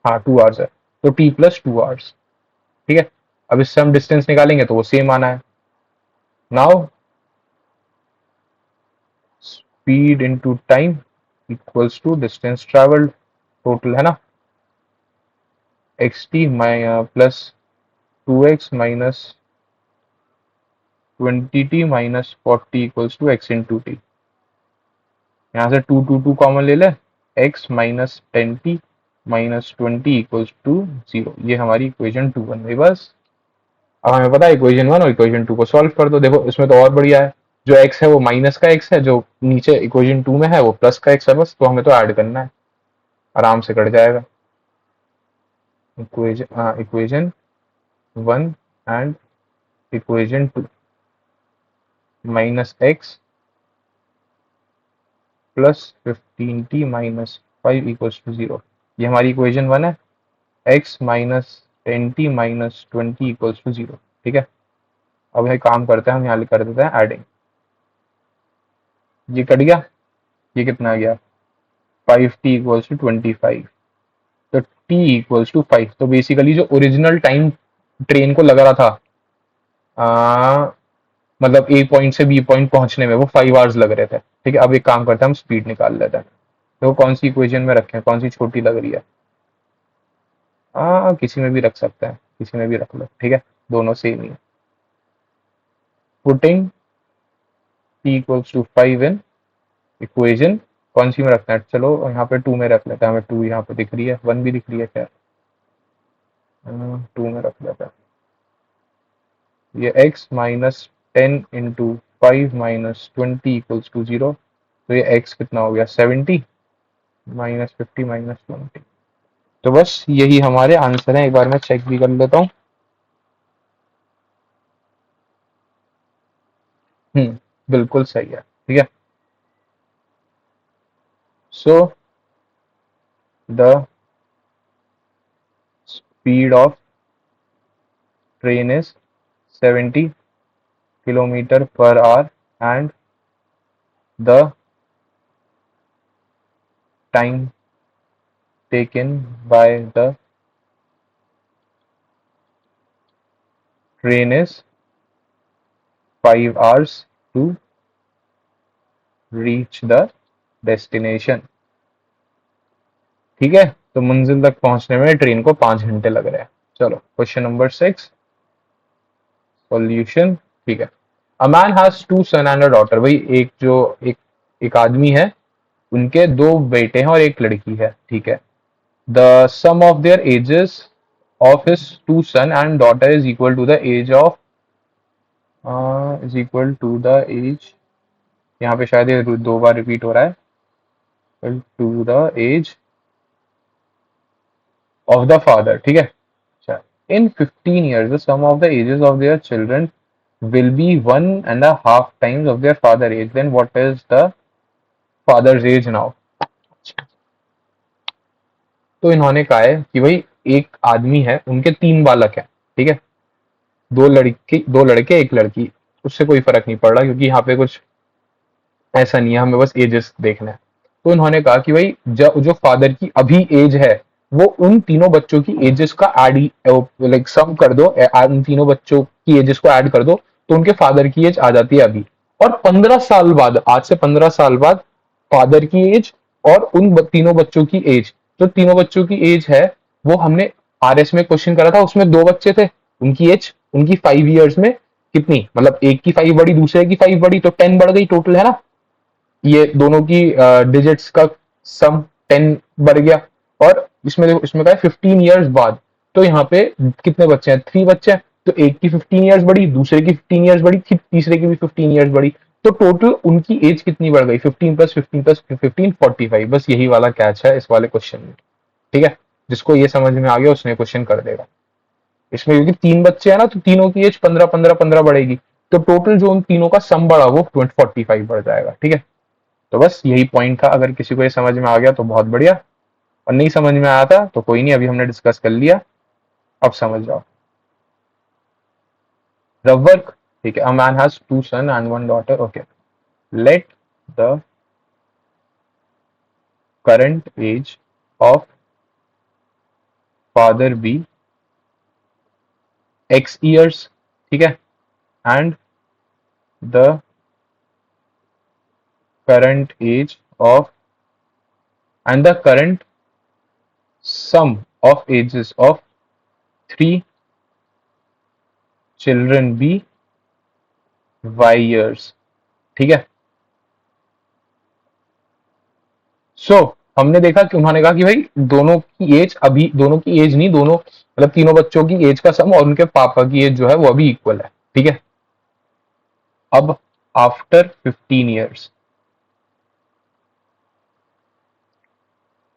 हाँ 2 आवर्स है, तो टी प्लस 2 आवर्स। ठीक है, अब इससे हम डिस्टेंस निकालेंगे तो वो सेम आना है। Now speed into time equals to distance travelled, total है ना, x t plus 2x minus 20t minus 40 equals to x into t. यहाँ से टू टू टू कॉमन ले ले, x minus 10t minus 20 equals to 0। ये हमारी equation 2 बन गई बस। अब हमें पता है इक्वेशन 1 और इक्वेशन 2 को सॉल्व कर दो। देखो इसमें तो और बढ़िया है, जो x है वो माइनस का x है, जो नीचे इक्वेशन 2 में है वो प्लस का x है, बस तो हमें तो ऐड करना है, आराम से कट जाएगा। Equation 1 and equation 2, minus x plus 15t minus 5 equals to 0। ये हमारी इक्वेशन 1 है, x minus 10t minus 20 equals to 0। ठीक है, अब ये काम करते हैं, हम यहाँ कर देते हैं एडिंग। ये कट गया, ये कितना आ गया 5t इक्वल्स टू 25, तो t इक्वल्स टू 5। तो बेसिकली जो ओरिजिनल टाइम ट्रेन को लग रहा था, आ, मतलब ए पॉइंट से बी पॉइंट पहुंचने में वो 5 आवर्स लग रहे थे। ठीक है, अब एक काम करते हैं, हम स्पीड निकाल लेते हैं। तो कौन सी इक्वेशन में रखें, कौन सी छोटी लग रही है, किसी में भी रख सकते हैं, किसी में भी रख लो, ठीक है, दोनों सेम ही है। Putting t equals to 5 in equation, कौन सी में रखना है, चलो यहाँ पे 2 में रख लेते हैं, हमें 2 यहाँ पे दिख रही है, 1 भी दिख रही है क्या, 2 में रख लेते हैं। ये x minus 10 into 5 minus 20 equals to 0, तो ये x कितना हो गया 70 माइनस 50 माइनस 20। तो बस यही हमारे आंसर है, एक बार मैं चेक भी कर लेता हूँ। बिल्कुल सही है, ठीक है। So the speed of train is 70 kilometre पर hour and the time taken by the train is 5 hours to reach the destination। ठीक है, तो मंजिल तक पहुंचने में ट्रेन को 5 घंटे लग रहे हैं। चलो क्वेश्चन नंबर 6 सॉल्यूशन। ठीक है, a man has 2 son and a daughter. भाई एक जो एक आदमी है, उनके 2 बेटे हैं और एक लड़की है। ठीक है, the sum of their ages of his 2 son and daughter is equal to the age of is equal to the age, यहाँ पे शायद ये 2 बार रिपीट हो रहा है, to the age of the father. ठीक है, अच्छा, इन 15 years the sum of the ages of their children will be 1.5 times of their father age, then what is the father's age now। तो इन्होंने कहा है कि भाई एक आदमी है, उनके 3 बालक हैं। ठीक है, 2 लड़के 1 लड़की, उससे कोई फर्क नहीं पड़ रहा क्योंकि यहाँ पे कुछ ऐसा नहीं है, हमें बस एजेस देखना है। तो इन्होंने कहा कि भाई जो फादर की अभी एज है, वो उन तीनों बच्चों की एजेस का एड, लाइक सम कर दो, उन तीनों बच्चों की एजेस को ऐड कर दो, तो उनके फादर की एज आ जाती है अभी। और 15 साल बाद, आज से 15 साल बाद फादर की एज और उन तीनों बच्चों की एज, जो तीनों बच्चों की एज है, वो हमने आरएस में क्वेश्चन करा था, उसमें 2 बच्चे थे, उनकी एज उनकी 5 years में कितनी, मतलब एक की 5 बढ़ी, दूसरे की 5 बढ़ी, तो 10 बढ़ गई टोटल, है ना। ये दोनों की डिजिट्स का सम 10 बढ़ गया। और इसमें देखो, इसमें कहा है 15 years बाद, तो यहाँ पे कितने बच्चे हैं, 3 बच्चे हैं, तो एक की 15 years बढ़ी, दूसरे की 15 years बढ़ी, तीसरे की भी 15 years बढ़ी, तो टोटल उनकी एज कितनी बढ़ गई, 15 + 15 + 15 45। बस यही वाला कैच है इस वाले क्वेश्चन में। ठीक है, जिसको ये समझ में आ गया उसने क्वेश्चन कर देगा। इसमें क्योंकि 3 बच्चे हैं ना, तो तीनों की एज 15 15 15 बढ़ेगी, तो टोटल जो उन तीनों का सम बढ़ा वो 45 बढ़ जाएगा। ठीक है, तो बस यही पॉइंट था, अगर किसी को ये समझ में आ गया तो बहुत बढ़िया, और नहीं समझ में आया था तो कोई नहीं, अभी हमने डिस्कस कर लिया, अब समझ जाओ। रफ वर्क, ठीक है, a man has two son and one daughter, okay, let the current age of father be x years, ठीक है, and the current age of and the current sum of ages of three children be y years, ठीक है। सो हमने देखा कि उन्होंने कहा कि भाई दोनों की एज, अभी दोनों की एज नहीं, दोनों मतलब तीनों बच्चों की एज का सम और उनके पापा की एज जो है वो अभी इक्वल है, ठीक है। अब आफ्टर 15 years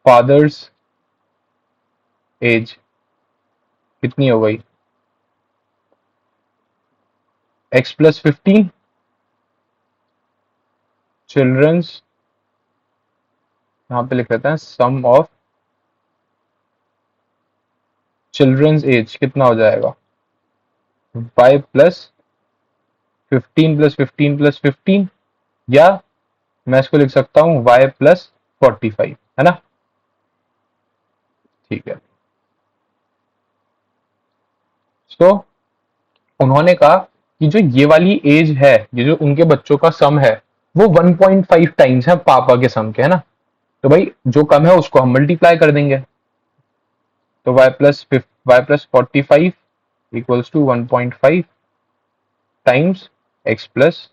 फादर्स एज कितनी हो गई, x+15, चिल्ड्रंस, यहाँ पे लिख लेते हैं सम ऑफ चिल्ड्रंस एज कितना हो जाएगा, y+15 + 15 + 15, या मैं इसको लिख सकता हूँ y+45, है ना, ठीक है। सो उन्होंने कहा कि जो ये वाली एज है, ये जो उनके बच्चों का सम है, वो 1.5 टाइम्स है पापा के सम के, है ना। तो भाई जो कम है उसको हम मल्टीप्लाई कर देंगे, तो y+45 equals to 1.5 times x+15,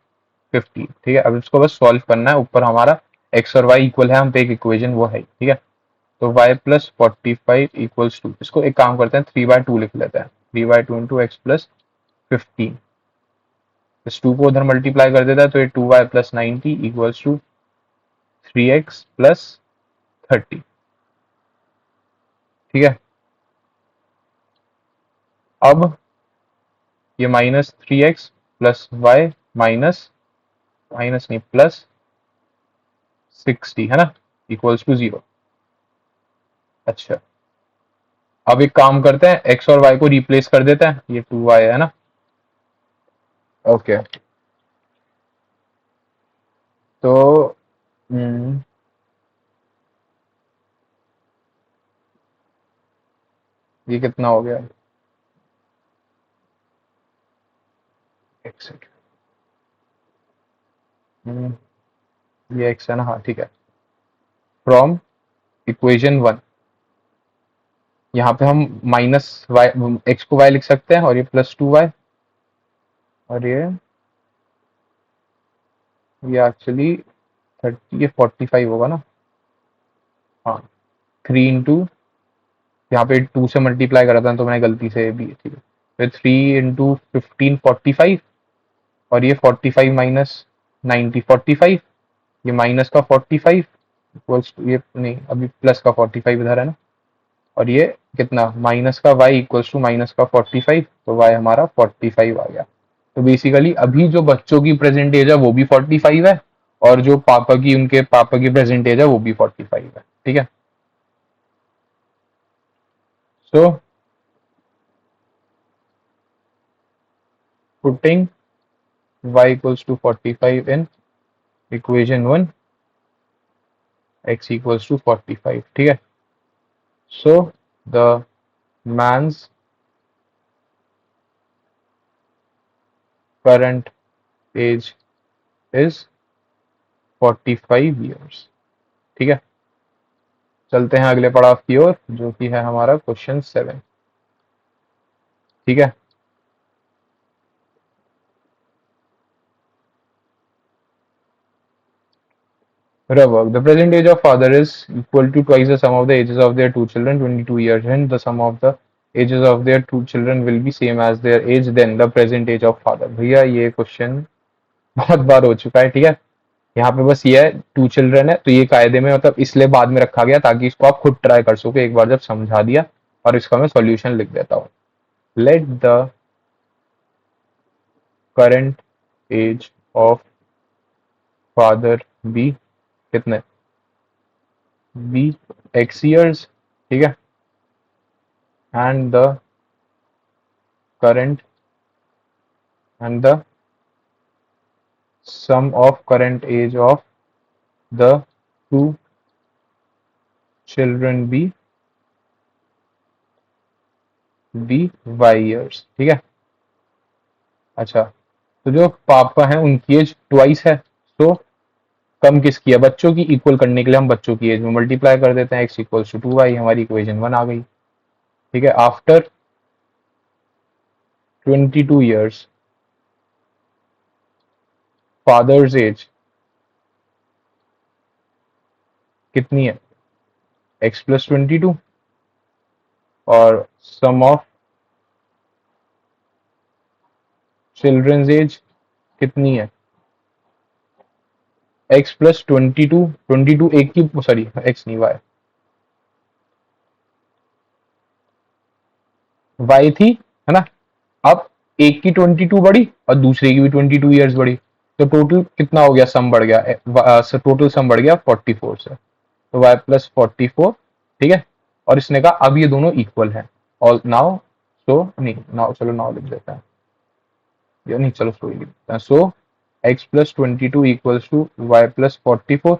ठीक है। अब इसको बस सॉल्व करना है, ऊपर हमारा x और y इक्वल है, हम पे एक इक्वेशन वो है, ठीक है। तो y+45 इक्वल्स टू, इसको एक काम करते हैं 3/2 लिख लेते हैं, 3/2 इंटू x+15, इस 2 को उधर मल्टीप्लाई कर देता है तो ये 2y+90 इक्वल्स टू 3x+30, ठीक है। अब ये -3x plus Y minus, minus नहीं प्लस 60, है ना, इक्वल्स टू 0। अच्छा, अब एक काम करते हैं, x और y को रिप्लेस कर देते हैं, ये 2y है ना, ओके। तो हम्म, ये कितना हो गया, एक सेकेंड, ये x है ना, हाँ ठीक है। फ्रॉम इक्वेशन 1, यहाँ पे हम माइनस वाई, एक्स को y लिख सकते हैं, और ये +2y, और ये एक्चुअली 30, ये 45 होगा ना, हाँ, 3 इंटू, यहाँ पे 2 से मल्टीप्लाई करा था तो मैंने गलती से भी, ठीक है, फिर 3 इंटू 15 45, और ये 45 माइनस 90 45, ये माइनस का 45 इक्वल्स टू, ये नहीं अभी प्लस का 45 इधर है ना, और ये कितना माइनस का y इक्वल्स टू माइनस का 45, तो y हमारा 45 आ गया। तो बेसिकली अभी जो बच्चों की प्रेजेंट एज है वो भी 45 है, और जो पापा की, उनके पापा की प्रेजेंट एज है वो भी 45 है, ठीक है। So putting y equals to 45 in equation 1, x equals to 45, ठीक है। So the man's current age is 45 years, ठीक है। चलते हैं अगले पड़ाव की ओर, जो कि है हमारा क्वेश्चन 7, ठीक है। Work. The present age of father is equal to twice the sum of the ages of their two children, 22 years. Hence, the sum of the ages of their two children will be same as their age, then the present age of father. भैया ये question बहुत बार हो चुका है, ठीक है। यहाँ पे बस ये है, टू चिल्ड्रन है, तो ये कायदे में मतलब इसलिए बाद में रखा गया ताकि इसको आप खुद ट्राई कर सको एक बार जब समझा दिया, और इसका मैं सॉल्यूशन लिख देता हूँ। Let the current age of father be कितने, बी एक्स ईयर्स, ठीक है, and the current and the sum of current age of the two children be y years। ठीक है। अच्छा, तो जो पापा हैं उनकी एज ट्वाइस है, तो कम किसकी है, बच्चों की। इक्वल करने के लिए हम बच्चों की एज में मल्टीप्लाई कर देते हैं, एक्स इक्वल्स टू 2y, हमारी इक्वेशन 1 आ गई। ठीक है। आफ्टर 22 years फादर्स एज कितनी है, एक्स प्लस 22, और सम ऑफ चिल्ड्रंस एज कितनी है, एक्स प्लस 22। 22 एक की, सॉरी एक्स नहीं, वाई थी, है ना। अब एक की 22 बढ़ी और दूसरे की भी 22 years बढ़ी, तो टोटल कितना हो गया, सम बढ़ गया, टोटल सम बढ़ गया 44 से, तो वाई प्लस 44। ठीक है। और इसने कहा अब ये दोनों इक्वल है, और नाउ, सो नहीं, नाउ चलो नाउ लिख देते हैं, या नहीं चलो सो ही लिख देते हैं। So x plus 22 equals to y plus 44,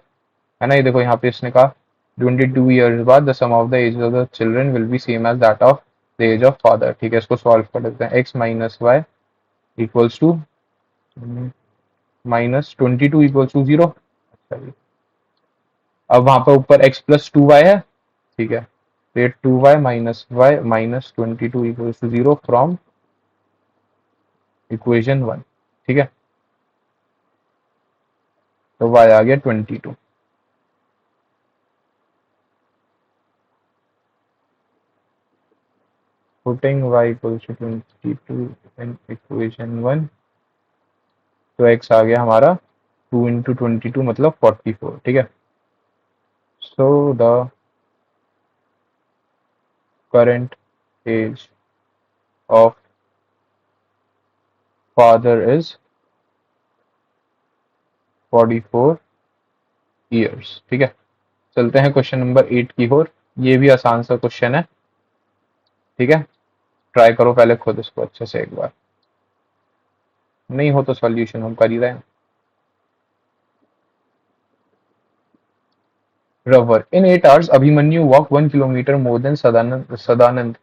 है ना। ये देखो यहाँ पे इसने कहा 22 years बाद the sum of the age of the children will be same age that of the age of father. ठीक है, इसको सॉल्व कर देते हैं। X minus Y equals to -22 equals to 0। अच्छा जी, अब वहां पर ऊपर x प्लस 2y है। ठीक है, तो ये 2y minus y minus 22 equals to 0 from equation 1। ठीक है, तो y आ गया 22। Putting y equals to 22 in equation 1, तो x आ गया हमारा 2 इंटू 22 मतलब 44। ठीक है, so the current age of father is 44 years। ठीक है, चलते हैं क्वेश्चन नंबर 8 की ओर। ये भी आसान सा क्वेश्चन है। ठीक है, ट्राई करो पहले खुद इसको अच्छे से एक बार, नहीं हो तो सॉल्यूशन हम कर ही रहे हैं। However in 8 hours Abhimanyu walk 1 kilometer more than Sadanand Sadanand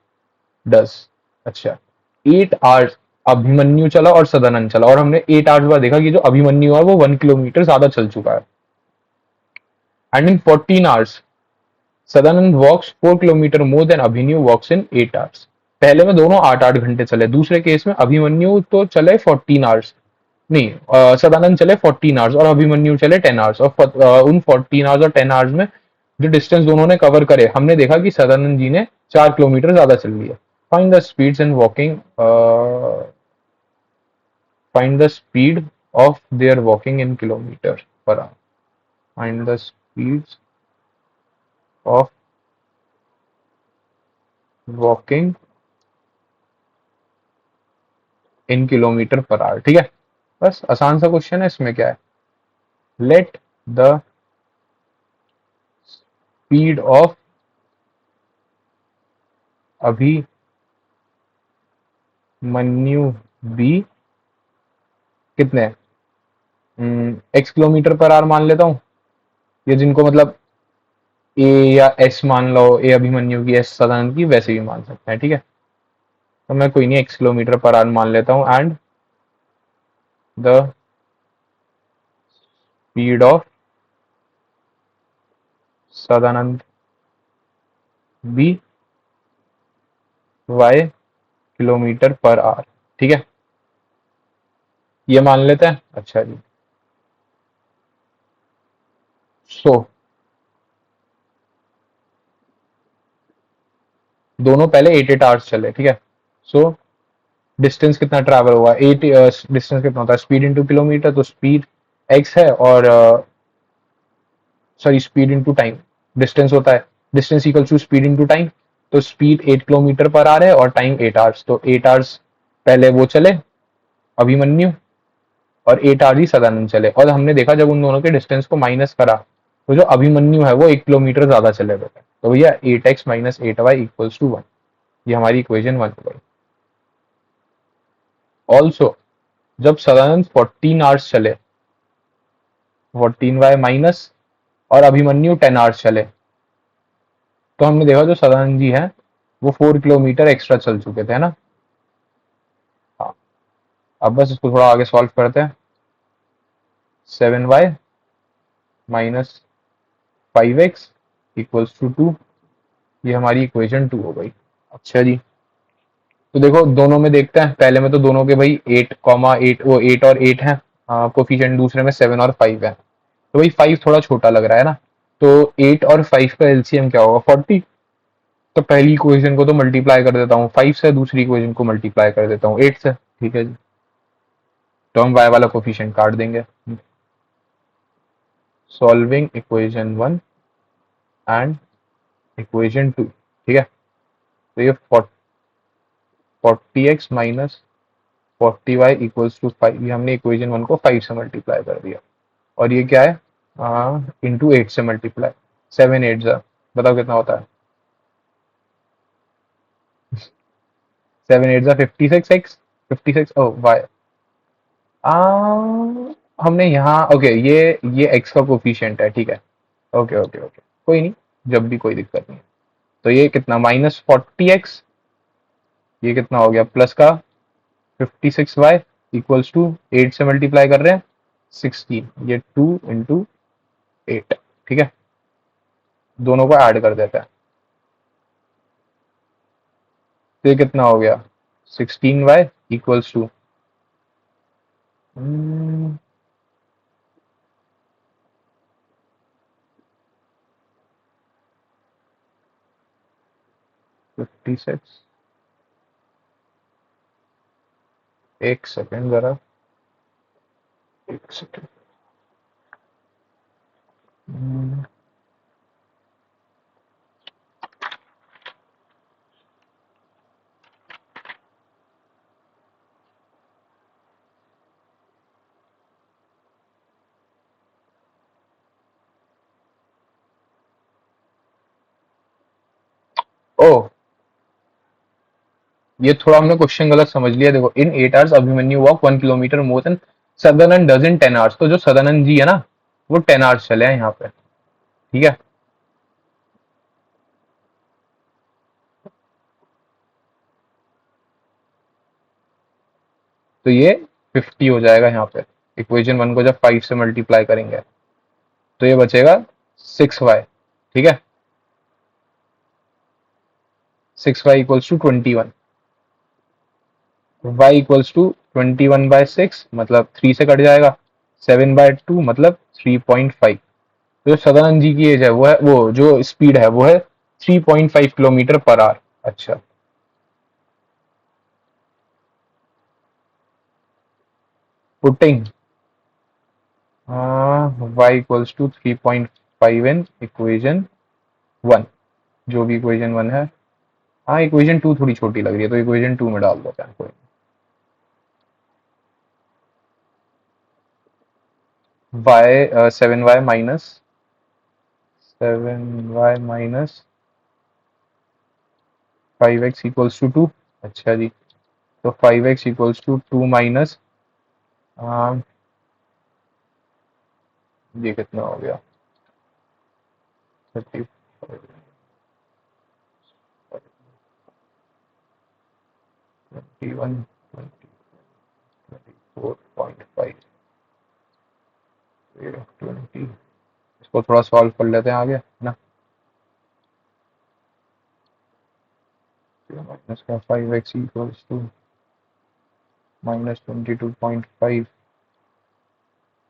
does. अच्छा, 8 hours अभिमन्यु चला और सदानंद चला, और हमने 8 hours बाद देखा कि जो अभिमन्यु है वो 1 kilometer ज्यादा चल चुका है। And in 14 hours Sadanand walks 4 kilometer more than Abhimanyu walks in 8 hours। पहले में दोनों 8-8 घंटे चले, दूसरे केस में अभिमन्यु तो चले 14 hours, नहीं सदानंद चले 14 hours और अभिमन्यु चले 10 hours, और उन 14 hours और 10 hours में जो डिस्टेंस दोनों ने कवर करे, हमने देखा कि सदानंद जी ने 4 किलोमीटर ज्यादा चल लिया। Find the speeds in walking, find the speed of their walking in kilometre per hour. Find the speeds of walking in kilometre पर आवर। ठीक है, बस आसान सा क्वेश्चन है, इसमें क्या है, let the speed of Abhimanyu be कितने, एक्स किलोमीटर पर आवर मान लेता हूँ, ये जिनको मतलब ए या एस मान लो, ए अभिमन्यु की एस सदानंद की, वैसे भी मान सकते हैं। ठीक है, तो मैं कोई नहीं एक्स किलोमीटर पर आवर मान लेता हूँ, and the speed of Sadanand be y kilometer पर आवर। ठीक है, ये मान लेते हैं। अच्छा जी, सो दोनों पहले 8-8 hours चले। ठीक है, सो डिस्टेंस कितना ट्रैवल हुआ, 8, डिस्टेंस कितना होता है, स्पीड इंटू किलोमीटर, तो स्पीड एक्स है, और sorry speed into time, distance होता है, distance equal to speed into time. तो स्पीड 8 किलोमीटर पर आ रहा है और टाइम 8 hours, तो 8 hours पहले वो चले अभिमन्यु, और 8 hours ही सदानंद चले। और हमने देखा जब उन दोनों के डिस्टेंस को माइनस करा, तो जो अभिमन्यु है वो 1 किलोमीटर ज्यादा चले गए। तो भैया 8x minus 8y equals to 1, ये हमारी इक्वेशन 1 हो गई। ऑल्सो जब सदानंद 14 आवर्स चले, 14y माइनस, और अभिमन्यु 10 आवर्स चले, तो हमने देखा जो सदानंद जी हैं वो 4 किलोमीटर एक्स्ट्रा चल चुके थे, है ना। हाँ, अब बस इसको थोड़ा आगे सॉल्व करते हैं। 7y minus 5x equals to 2, ये हमारी इक्वेशन 2 हो गई। अच्छा जी, तो देखो दोनों में देखते हैं, पहले में तो दोनों के भाई 8, वो 8 और 8 है कोफिशिएंट, दूसरे में 7 और 5 है, तो भाई 5 थोड़ा छोटा लग रहा है ना। तो 8 और 5 का एलसीएम क्या होगा, 40। तो पहली इक्वेशन को तो मल्टीप्लाई कर देता हूँ 5 से, दूसरी इक्वेशन को मल्टीप्लाई कर देता हूँ 8 से, ठीक है जी। तो हम y वाला कोफिशिएंट काट देंगे। सॉल्विंग इक्वेशन 1 एंड इक्वेशन 2, ठीक है। तो ये 40x minus 40y equals to 5, ये हमने इक्वेशन 1 को 5 से मल्टीप्लाई कर दिया, और ये क्या है, इंटू 8 से मल्टीप्लाई। 7 8 जा, बताओ कितना होता है। 7 8 जा 56x, 56 ओ वाई। आ, हमने यहाँ ओके, ये x का कोफिशिएंट है, ठीक है। ओके ओके ओके, कोई नहीं, जब भी कोई दिक्कत नहीं है। तो ये कितना -40x, ये कितना हो गया प्लस का 56y इक्वल्स टू 8 से मल्टीप्लाई कर रहे हैं 16, ये 2 इंटू 8, ठीक है। दोनों को ऐड कर देते हैं, तो ये कितना हो गया 16y इक्वल्स टू 56। एक सेकेंड जरा, एक सेकेंड। ओ, ये थोड़ा हमने क्वेश्चन गलत समझ लिया। देखो, in 8 hours Abhimanyu walk 1 kilometer more than Sadanand does in 10 hours. तो जो सदानंद जी है ना, वो 10 आवर्स चले हैं यहाँ पे, ठीक है। तो ये 50 हो जाएगा यहाँ पे। इक्वेशन 1 को जब 5 से मल्टीप्लाई करेंगे तो ये बचेगा 6y, ठीक है। 6y equals to 21, y equals to 21/6 मतलब 3 से कट जाएगा, 7/2 मतलब 3.5। जो सदानंद जी की एज है वो है, वो जो स्पीड है वो है 3.5 किलोमीटर पर आवर। अच्छा, putting y equals to 3.5 in equation 1, जो भी इक्वेशन 1 है। हाँ, इक्वेशन 2 थोड़ी छोटी लग रही है, तो इक्वेशन 2 में डाल देते हैं कोई। y 7y minus 5x equals to 2। अच्छा जी, तो 5x इक्वल्स टू 2 माइनस, ये कितना हो गया 30, 21, 24.5, 20। इसको थोड़ा सॉल्व कर लेते हैं आगे ना। माइनस का 5x इक्वल्स टू -22.5,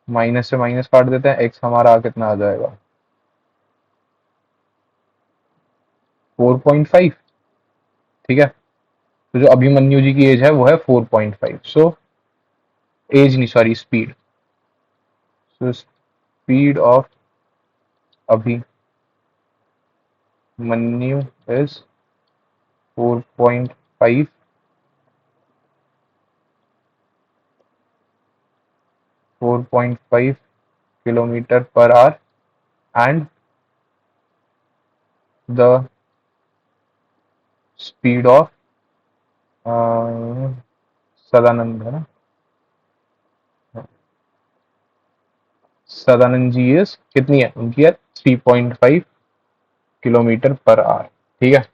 माइनस से माइनस काट देते हैं, x हमारा कितना आ जाएगा 4.5, ठीक है। तो जो अभिमन्यु जी की एज है वो है 4.5। सो एज नहीं, sorry, speed. So speed of Abhimanyu is 4.5 4.5 kilometer पर hour, and the speed of Sadanand है ना, सदानंद जी इज कितनी है उनकी है 3.5 किलोमीटर पर आवर, ठीक है।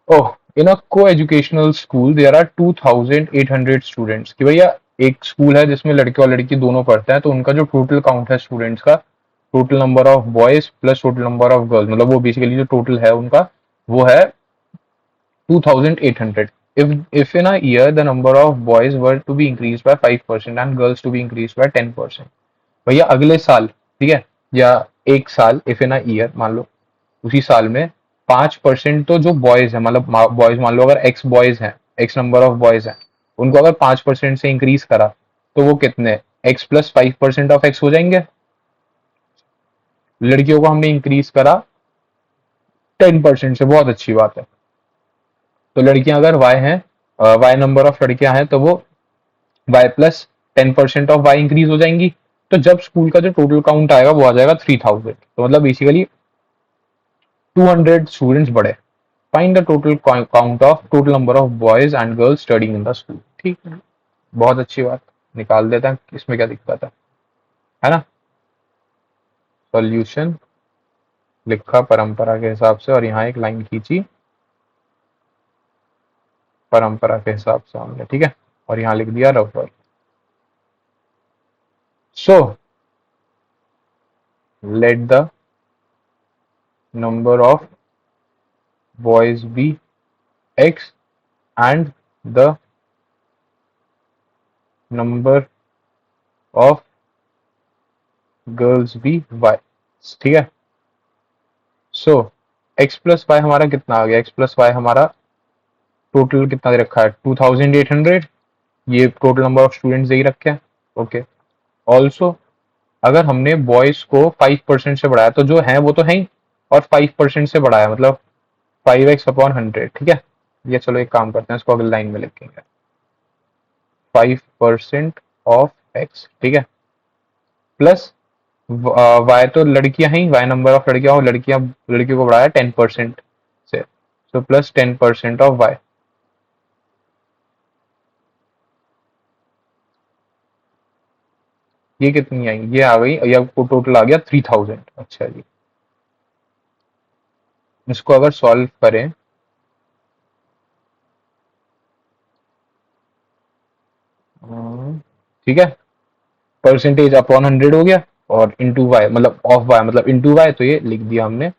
ओह, in a coeducational school there are 2800 students, कि भैया एक स्कूल है जिसमें लड़के और लड़की दोनों पढ़ते हैं, तो उनका जो टोटल काउंट है स्टूडेंट्स का, total number of boys plus total number of girls, मतलब वो बेसिकली जो टोटल है उनका वो है 2800. If in a year the number of boys were to be increased by 5% and girls to be increased by 10%, भैया अगले साल, ठीक है, या एक साल, इफ इन अ ईयर मान लो, उसी साल में 5% तो जो बॉयज है, मतलब बॉयज मान लो अगर एक्स बॉयज हैं, एक्स नंबर ऑफ बॉयज हैं, उनको अगर 5% से इंक्रीज करा तो वो कितने एक्स प्लस 5% ऑफ एक्स हो जाएंगे। लड़कियों को हमने इंक्रीज करा 10% से, बहुत अच्छी बात है। तो लड़कियां अगर वाई हैं, वाई नंबर ऑफ लड़कियां हैं, तो वो y plus 10% of y increase हो जाएंगी। तो जब स्कूल का जो टोटल काउंट आएगा वो आ जाएगा 3000, तो मतलब बेसिकली 200 स्टूडेंट्स बढ़े। Find the total count of total number of boys and girls studying in the school, ठीक है, बहुत अच्छी बात, निकाल देते हैं, इसमें क्या दिक्कत है ना। सॉल्यूशन लिखा परंपरा के हिसाब से, और यहाँ एक लाइन खींची परंपरा के हिसाब से हमने, ठीक है, और यहाँ लिख दिया रफर। So let the number of boys be x and the number of girls be Y, ठीक है। सो एक्स प्लस वाई हमारा कितना आ गया, एक्स प्लस वाई हमारा टोटल कितना दे रखा है 2800, ये टोटल नंबर ऑफ स्टूडेंट्स दे ही रखे हैं, ओके। ऑल्सो अगर हमने बॉयज को 5% से बढ़ाया, तो जो है वो तो है ही, और 5% से बढ़ाया मतलब 5x/100, ठीक है। ये चलो एक काम करते हैं, इसको अगली लाइन में लिखेंगे 5% ऑफ एक्स, ठीक है, प्लस वाई तो लड़कियां हैं, वाई नंबर ऑफ लड़कियां, और लड़कियों को बढ़ाया 10% से, तो प्लस 10% ऑफ वाई। ये कितनी आई, ये आ गई, ये आपको टोटल आ गया 3000, अच्छा जी। इसको अगर सॉल्व करें, ठीक है, परसेंटेज अपॉन 100 हो गया, और इंटू वाई मतलब ऑफ वाई मतलब इंटू वाई, तो ये लिख दिया हमने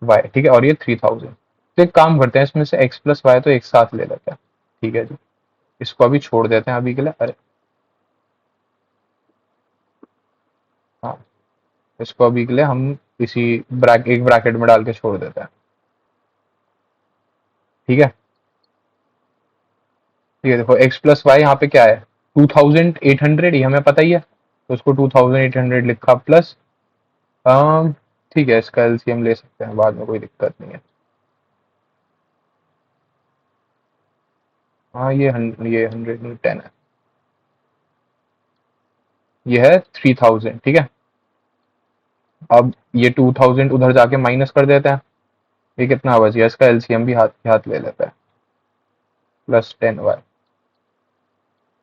वाई, ठीक है, और ये 3000। तो एक काम करते हैं, इसमें से एक्स प्लस वाई तो एक साथ ले लेते हैं, ठीक है जी। इसको अभी छोड़ देते हैं अभी के लिए, अरे हाँ, इसको अभी के लिए हम इसी एक ब्रैकेट में डाल के छोड़ देते हैं, ठीक है। ठीक है, देखो एक्स प्लस वाई यहाँ पे क्या है 2800, ये हमें पता ही है, तो उसको 2800 लिखा प्लस, ठीक है, इसका एलसीएम ले सकते हैं बाद में, कोई दिक्कत नहीं है। हाँ ये 110 है, ये है 3000, ठीक है। अब ये 2000 उधर जाके माइनस कर देते हैं, ये कितना बच गया, इसका एलसीएम भी हाथ के हाथ ले लेता है, +10y,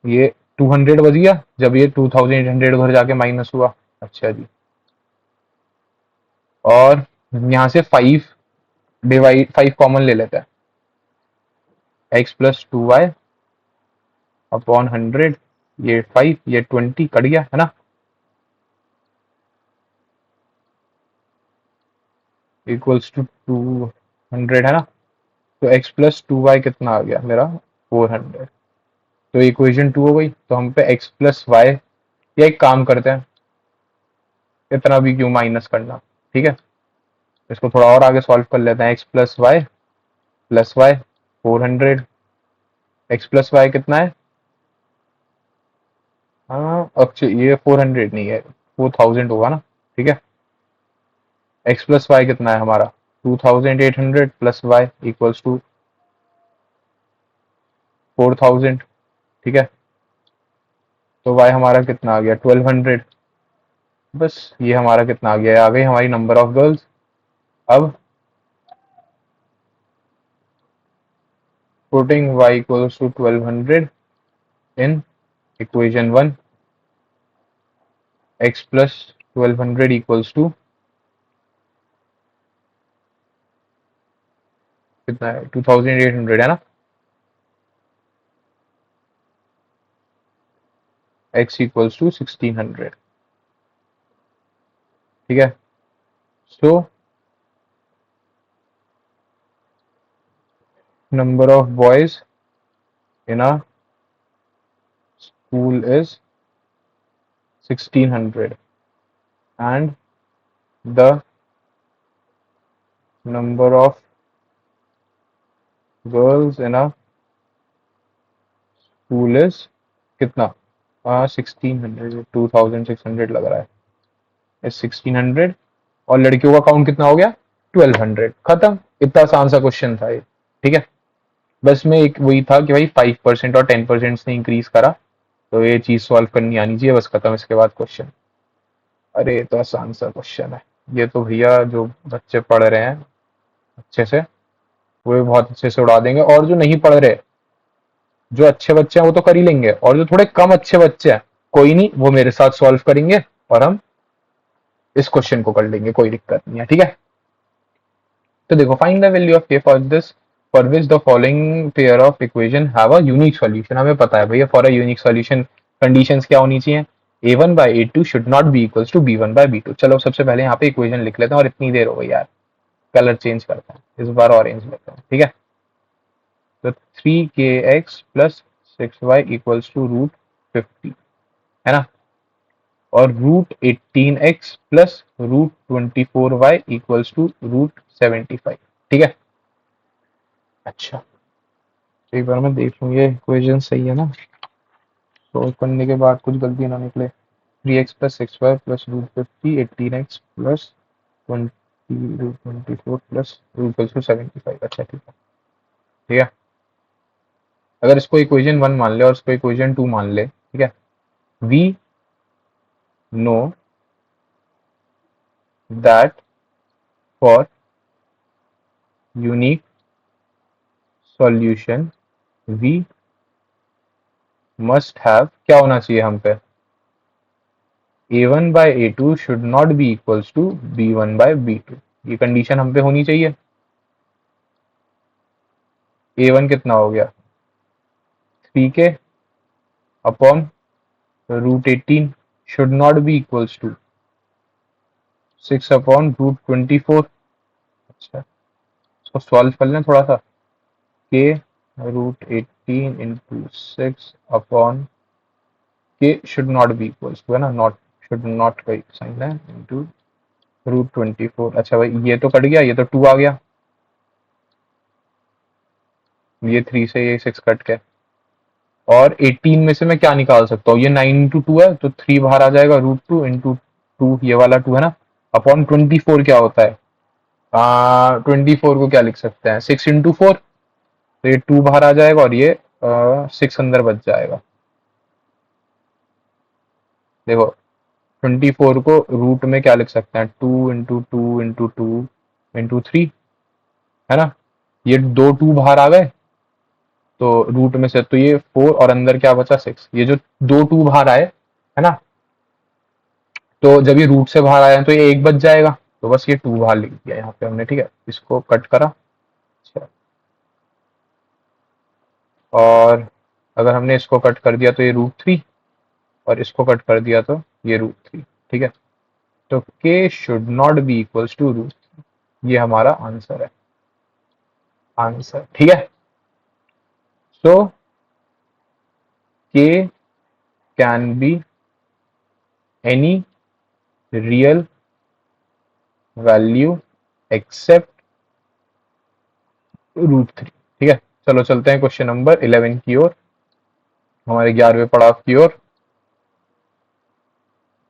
ये 200 बच गया जब ये 2800 उधर जाके माइनस हुआ, अच्छा जी। और यहाँ से 5 कॉमन ले लेते हैं, x + 2y/100, ये 5, ये 20 कट गया है ना, =200 है ना। तो x + 2y कितना आ गया मेरा 400, तो इक्वेशन 2 हो गई, तो हम पे x + y, या एक काम करते हैं, इतना भी क्यों माइनस करना, ठीक है, इसको थोड़ा और आगे सॉल्व कर लेते हैं, x + y + y 400, x + y कितना है, हाँ अब ये 400 नहीं है, 4000 होगा ना, ठीक है। x + y कितना है हमारा 2800 + y = 4000, ठीक है। तो y हमारा कितना आ गया 1200, बस ये हमारा कितना आ गया, आ गई हमारी नंबर ऑफ गर्ल्स। अब putting y = 1200 in equation 1, x plus 1200 equals to कितना है, 2800 है ना, x इक्वल्स टू 1600। ठीक है, so number of boys in a school is 1600 and the number of girls in a school is कितना, 1600, 2600 लग रहा है, 1600 और लड़कियों का काउंट कितना हो गया, 1200। खत्म, इतना आसान सा क्वेश्चन था ये। ठीक है, बस में एक वही था कि भाई 5% और 10% ने इंक्रीज करा, तो ये चीज सॉल्व करनी आनी चाहिए, बस खत्म इसके बाद क्वेश्चन। अरे ये तो आसान सा क्वेश्चन है, ये तो भैया जो बच्चे पढ़ रहे हैं अच्छे से वो भी बहुत अच्छे से उड़ा देंगे, और जो नहीं पढ़ रहे, जो अच्छे बच्चे हैं वो तो कर ही लेंगे, और जो थोड़े कम अच्छे बच्चे हैं कोई नहीं, वो मेरे साथ सॉल्व करेंगे और हम इस क्वेश्चन को कर लेंगे, कोई दिक्कत नहीं है। ठीक है, तो देखो, find the value of k for this for which the following pair of equation have a unique solution. हमें पता है भैया for a unique solution conditions क्या होनी चाहिए, a1 by a2 should not be equals to b1 by b2। चलो सबसे पहले यहाँ पे इक्वेशन लिख लेते हैं, और इतनी देर हो गई यार, कलर चेंज करते हैं, इस बार ऑरेंज लेते हैं। ठीक है, तो 3kx plus 6y equals to √50 है ना, और √18x plus √24y equals to √75। ठीक है, अच्छा एक बार मैं देख लूँ ये इक्वेशन सही है ना, सॉल्व करने के बाद कुछ गलती ना निकले। 3x plus 6y plus √50, 18x plus 20 √24 plus √75। अच्छा ठीक है, ठीक है, अगर इसको इक्वेशन 1 मान ले और इसको इक्वेशन 2 मान ले, ठीक है, we know that for unique solution we must have, क्या होना चाहिए हम पे, a1 by a2 should not be equals to b1 by b2। ये कंडीशन हम पे होनी चाहिए। a1 कितना हो गया, 3k upon √18 should not be equals to 6 upon √24। अच्छा, इसको सॉल्व कर लें थोड़ा सा, k √18 into 6 upon K should not be equals to, है ना, नॉट शुड नॉट का साइन है, इंटू √24। अच्छा भाई ये तो कट गया, ये तो 2 आ गया, ये 3 से ये 6 कट के, और 18 में से मैं क्या निकाल सकता हूँ, ये 9 इंटू 2 है तो 3 बाहर आ जाएगा, √2 इंटू 2, ये वाला 2 है ना, अपॉन 24 क्या होता है, 24 को क्या लिख सकते हैं, 6 इंटू 4, तो ये 2 बाहर आ जाएगा और ये 6 अंदर बच जाएगा। देखो 24 को रूट में क्या लिख सकते हैं, 2 इंटू 2 इंटू 2 इंटू 3, है ना, ये 2 2 बाहर आ गए तो रूट में से, तो ये 4 और अंदर क्या बचा 6, ये जो 2 2 बाहर आए, है ना, तो जब ये रूट से बाहर आए तो ये 1 बच जाएगा, तो बस ये 2 बाहर लिख दिया यहाँ पे हमने। ठीक है, इसको कट करा। अच्छा, और अगर हमने इसको कट कर दिया तो ये √3, और इसको कट कर दिया तो ये √3। ठीक है, तो k should not be equals to √3, ये हमारा आंसर है, आंसर। ठीक है, so k can be any real value except √3। ठीक है, चलो चलते हैं क्वेश्चन नंबर 11 की ओर, हमारे 11वें पड़ाव की ओर,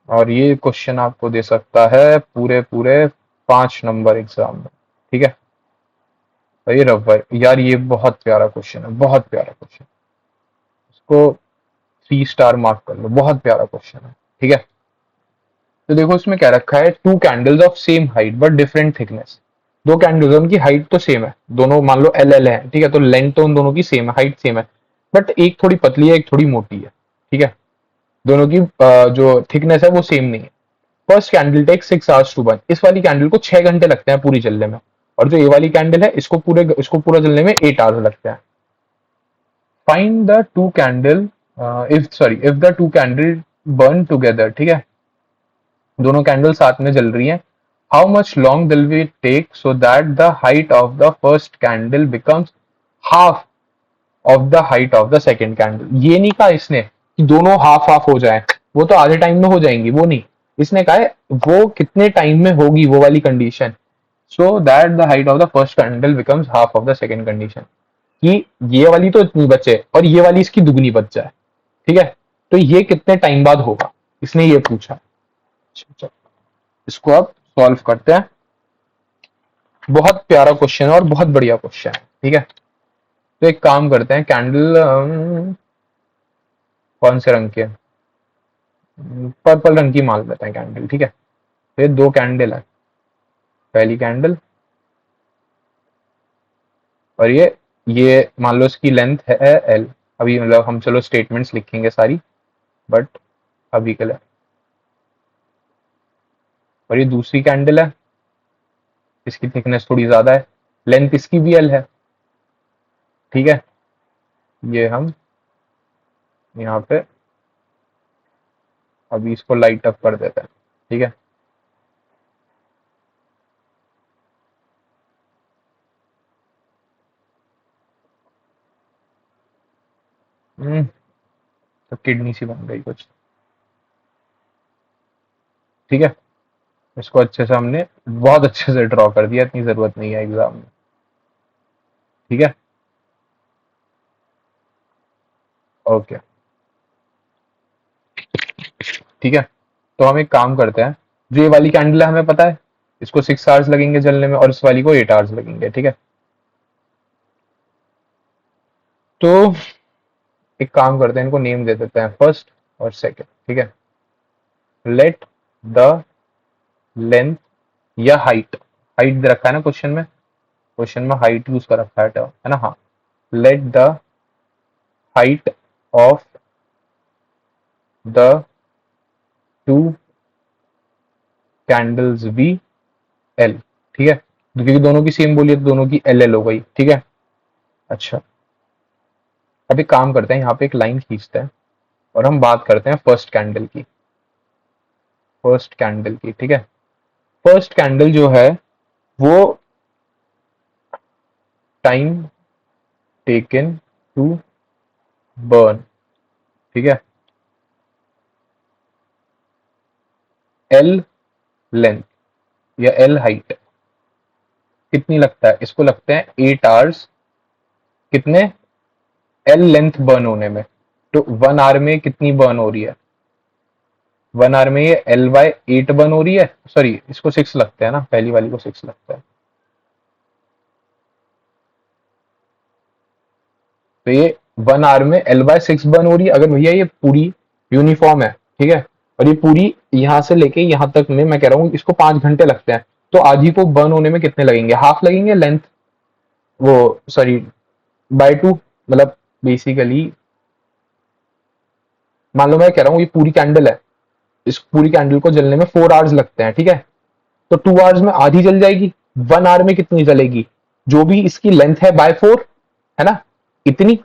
और ये क्वेश्चन आपको दे सकता है पूरे पूरे 5 नंबर एग्जाम में। ठीक है, तो ये रबर यार, ये बहुत प्यारा क्वेश्चन है, बहुत प्यारा क्वेश्चन, इसको 3 स्टार मार्क कर लो, बहुत प्यारा क्वेश्चन है। ठीक है, तो देखो इसमें क्या रखा है, 2 candles of same height but different thickness. 2 candles, उनकी हाइट तो सेम है, दोनों मान लो LL है, ठीक है, तो लेंथ तो उन दोनों की सेम है, हाइट सेम है, बट एक थोड़ी पतली है, एक थोड़ी मोटी है। ठीक है, दोनों की जो थिकनेस है वो सेम नहीं है। First candle take 6 hours to burn, इस वाली कैंडल को 6 घंटे लगते हैं पूरी जलने में, और जो ये वाली कैंडल है इसको पूरा जलने में 8 hours लगते हैं। Find the two candle, if the two candle burn together, ठीक है, दोनों कैंडल साथ में जल रही हैं, how much long will we take so that the height of the first candle becomes half of the height of the second candle. ये नहीं कहा इसने कि दोनों हाफ हाफ हो जाए, वो तो आधे टाइम में हो जाएंगी, वो नहीं, इसने कहा है वो कितने टाइम में होगी वो वाली condition, so that the height of the first candle becomes half of the second condition, कि ये वाली तो इतनी बचे और ये वाली इसकी दुगनी बच जाए, ठीक है, तो ये कितने टाइम बाद होगा, इसने ये पूछा। चलो, इसको अब सॉल्व करते हैं। बहुत प्यारा क्वेश्चन है और बहुत बढ़िया क्वेश्चन है, ठीक है। तो एक काम करते हैं, कैंडल कौन से रंग की है, पर्पल रंग की मान लेते हैं कैंडल, ठीक है। तो ये दो कैंडल है, पहली कैंडल और ये मान लो इसकी लेंथ है एल, अभी मतलब हम चलो स्टेटमेंट्स लिखेंगे सारी, बट अभी के लिए, और ये दूसरी कैंडल है, इसकी थिकनेस थोड़ी ज्यादा है, लेंथ इसकी भी एल है, ठीक है। ये हम यहाँ पे अभी इसको लाइट अप कर देते हैं, ठीक है। तो किडनी सी बन गई कुछ, ठीक है। इसको अच्छे से हमने बहुत अच्छे से ड्रॉ कर दिया, इतनी जरूरत नहीं है एग्जाम में, ठीक है। ओके, ठीक है। तो हम एक काम करते हैं, जो ये वाली कैंडल है हमें पता है इसको 6 hours लगेंगे जलने में और इस वाली को 8 hours लगेंगे, ठीक है। तो एक काम करते हैं, इनको नेम दे देते हैं फर्स्ट और सेकंड, ठीक है। लेट द लेंथ या हाइट, हाइट दे रखा है ना क्वेश्चन में, क्वेश्चन में हाइट यूज कर रखा है ना, हाँ। Let the height of the two candles be L, ठीक है, क्योंकि दोनों की सेम बोली है तो दोनों की एल एल हो गई, ठीक है। अच्छा, अब एक काम करते हैं, यहाँ पे एक लाइन खींचते हैं और हम बात करते हैं फर्स्ट कैंडल की, फर्स्ट कैंडल की, ठीक है। फर्स्ट कैंडल जो है वो टाइम टेकन टू बर्न, ठीक है, एल लेंथ या एल हाइट कितनी लगता है, इसको लगते हैं 8 hours, कितने, एल लेंथ बर्न होने में। तो 1 hour में कितनी बर्न हो रही है, 1 hour में ये L/8 बर्न हो रही है, सॉरी इसको 6 लगते हैं ना, पहली वाली को 6 लगता है, तो ये 1 hour में L/6 बर्न हो रही है। अगर भैया ये पूरी यूनिफॉर्म है, ठीक है, और ये पूरी यहाँ से लेके यहाँ तक में मैं कह रहा हूँ इसको 5 घंटे लगते हैं, तो आधी को बर्न होने में कितने लगेंगे, हाफ लगेंगे लेंथ, वो सॉरी बाय टू, मतलब बेसिकली मान लो मैं कह रहा हूँ ये पूरी कैंडल है, इस पूरी कैंडल को जलने में 4 hours लगते हैं, ठीक है, तो 2 hours में आधी जल जाएगी, 1 hour में कितनी जलेगी, जो भी इसकी लेंथ है बाय 4, है ना, इतनी,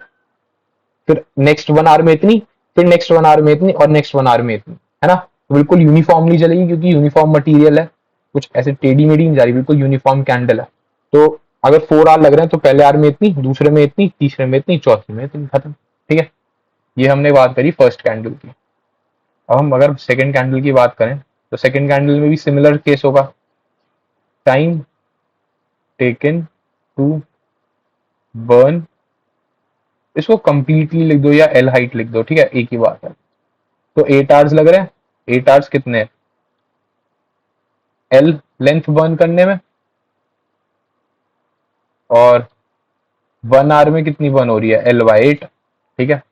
फिर नेक्स्ट 1 hour में इतनी, फिर नेक्स्ट 1 hour में इतनी और नेक्स्ट 1 hour में इतनी, है ना, तो बिल्कुल यूनिफॉर्मली जलेगी क्योंकि यूनिफॉर्म मटेरियल है, कुछ ऐसे टेढ़ी मेढ़ी नहीं जा रही, बिल्कुल यूनिफॉर्म कैंडल है। तो अगर 4 hour लग रहे हैं तो पहले आर में इतनी, दूसरे में इतनी, तीसरे में इतनी, चौथे में इतनी, खत्म, ठीक है। ये हमने बात करी फर्स्ट कैंडल की। अब हम अगर सेकंड कैंडल की बात करें तो सेकंड कैंडल में भी सिमिलर केस होगा, टाइम टेकन टू बर्न, इसको कंप्लीटली लिख दो या एल हाइट लिख दो, ठीक है, एक ही बात है। तो 8 hours लग रहे हैं, 8 hours कितने, एल लेंथ बर्न करने में, और 1 hour में कितनी बर्न हो रही है, L/8, ठीक है,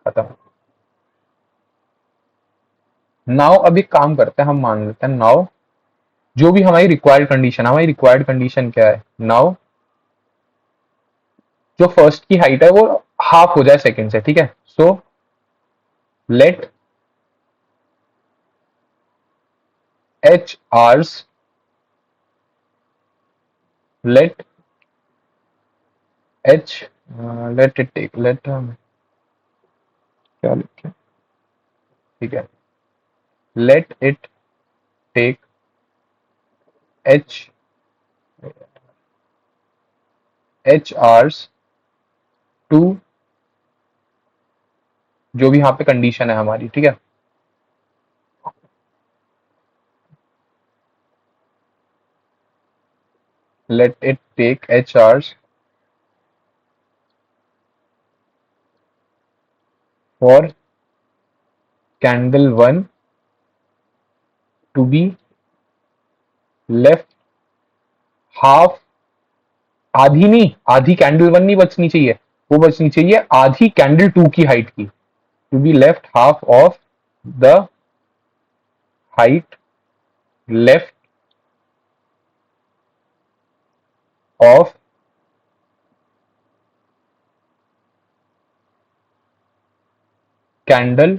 खत्म। नाउ अभी काम करते हैं, हम मान लेते हैं नाउ जो भी हमारी रिक्वायर्ड कंडीशन, हमारी रिक्वायर्ड कंडीशन क्या है, नाउ जो फर्स्ट की हाइट है वो हाफ हो जाए सेकंड से, ठीक है। So let h hours let h let it take let क्या लिखे, ठीक है, let it take h hours to, जो भी यहाँ पे कंडीशन है हमारी, ठीक है, let it take h hours for candle 1 to be left half, आधी नहीं, आधी कैंडल 1 नहीं बचनी चाहिए, वो बचनी चाहिए आधी कैंडल 2 की हाइट की, to be left half of the height left of candle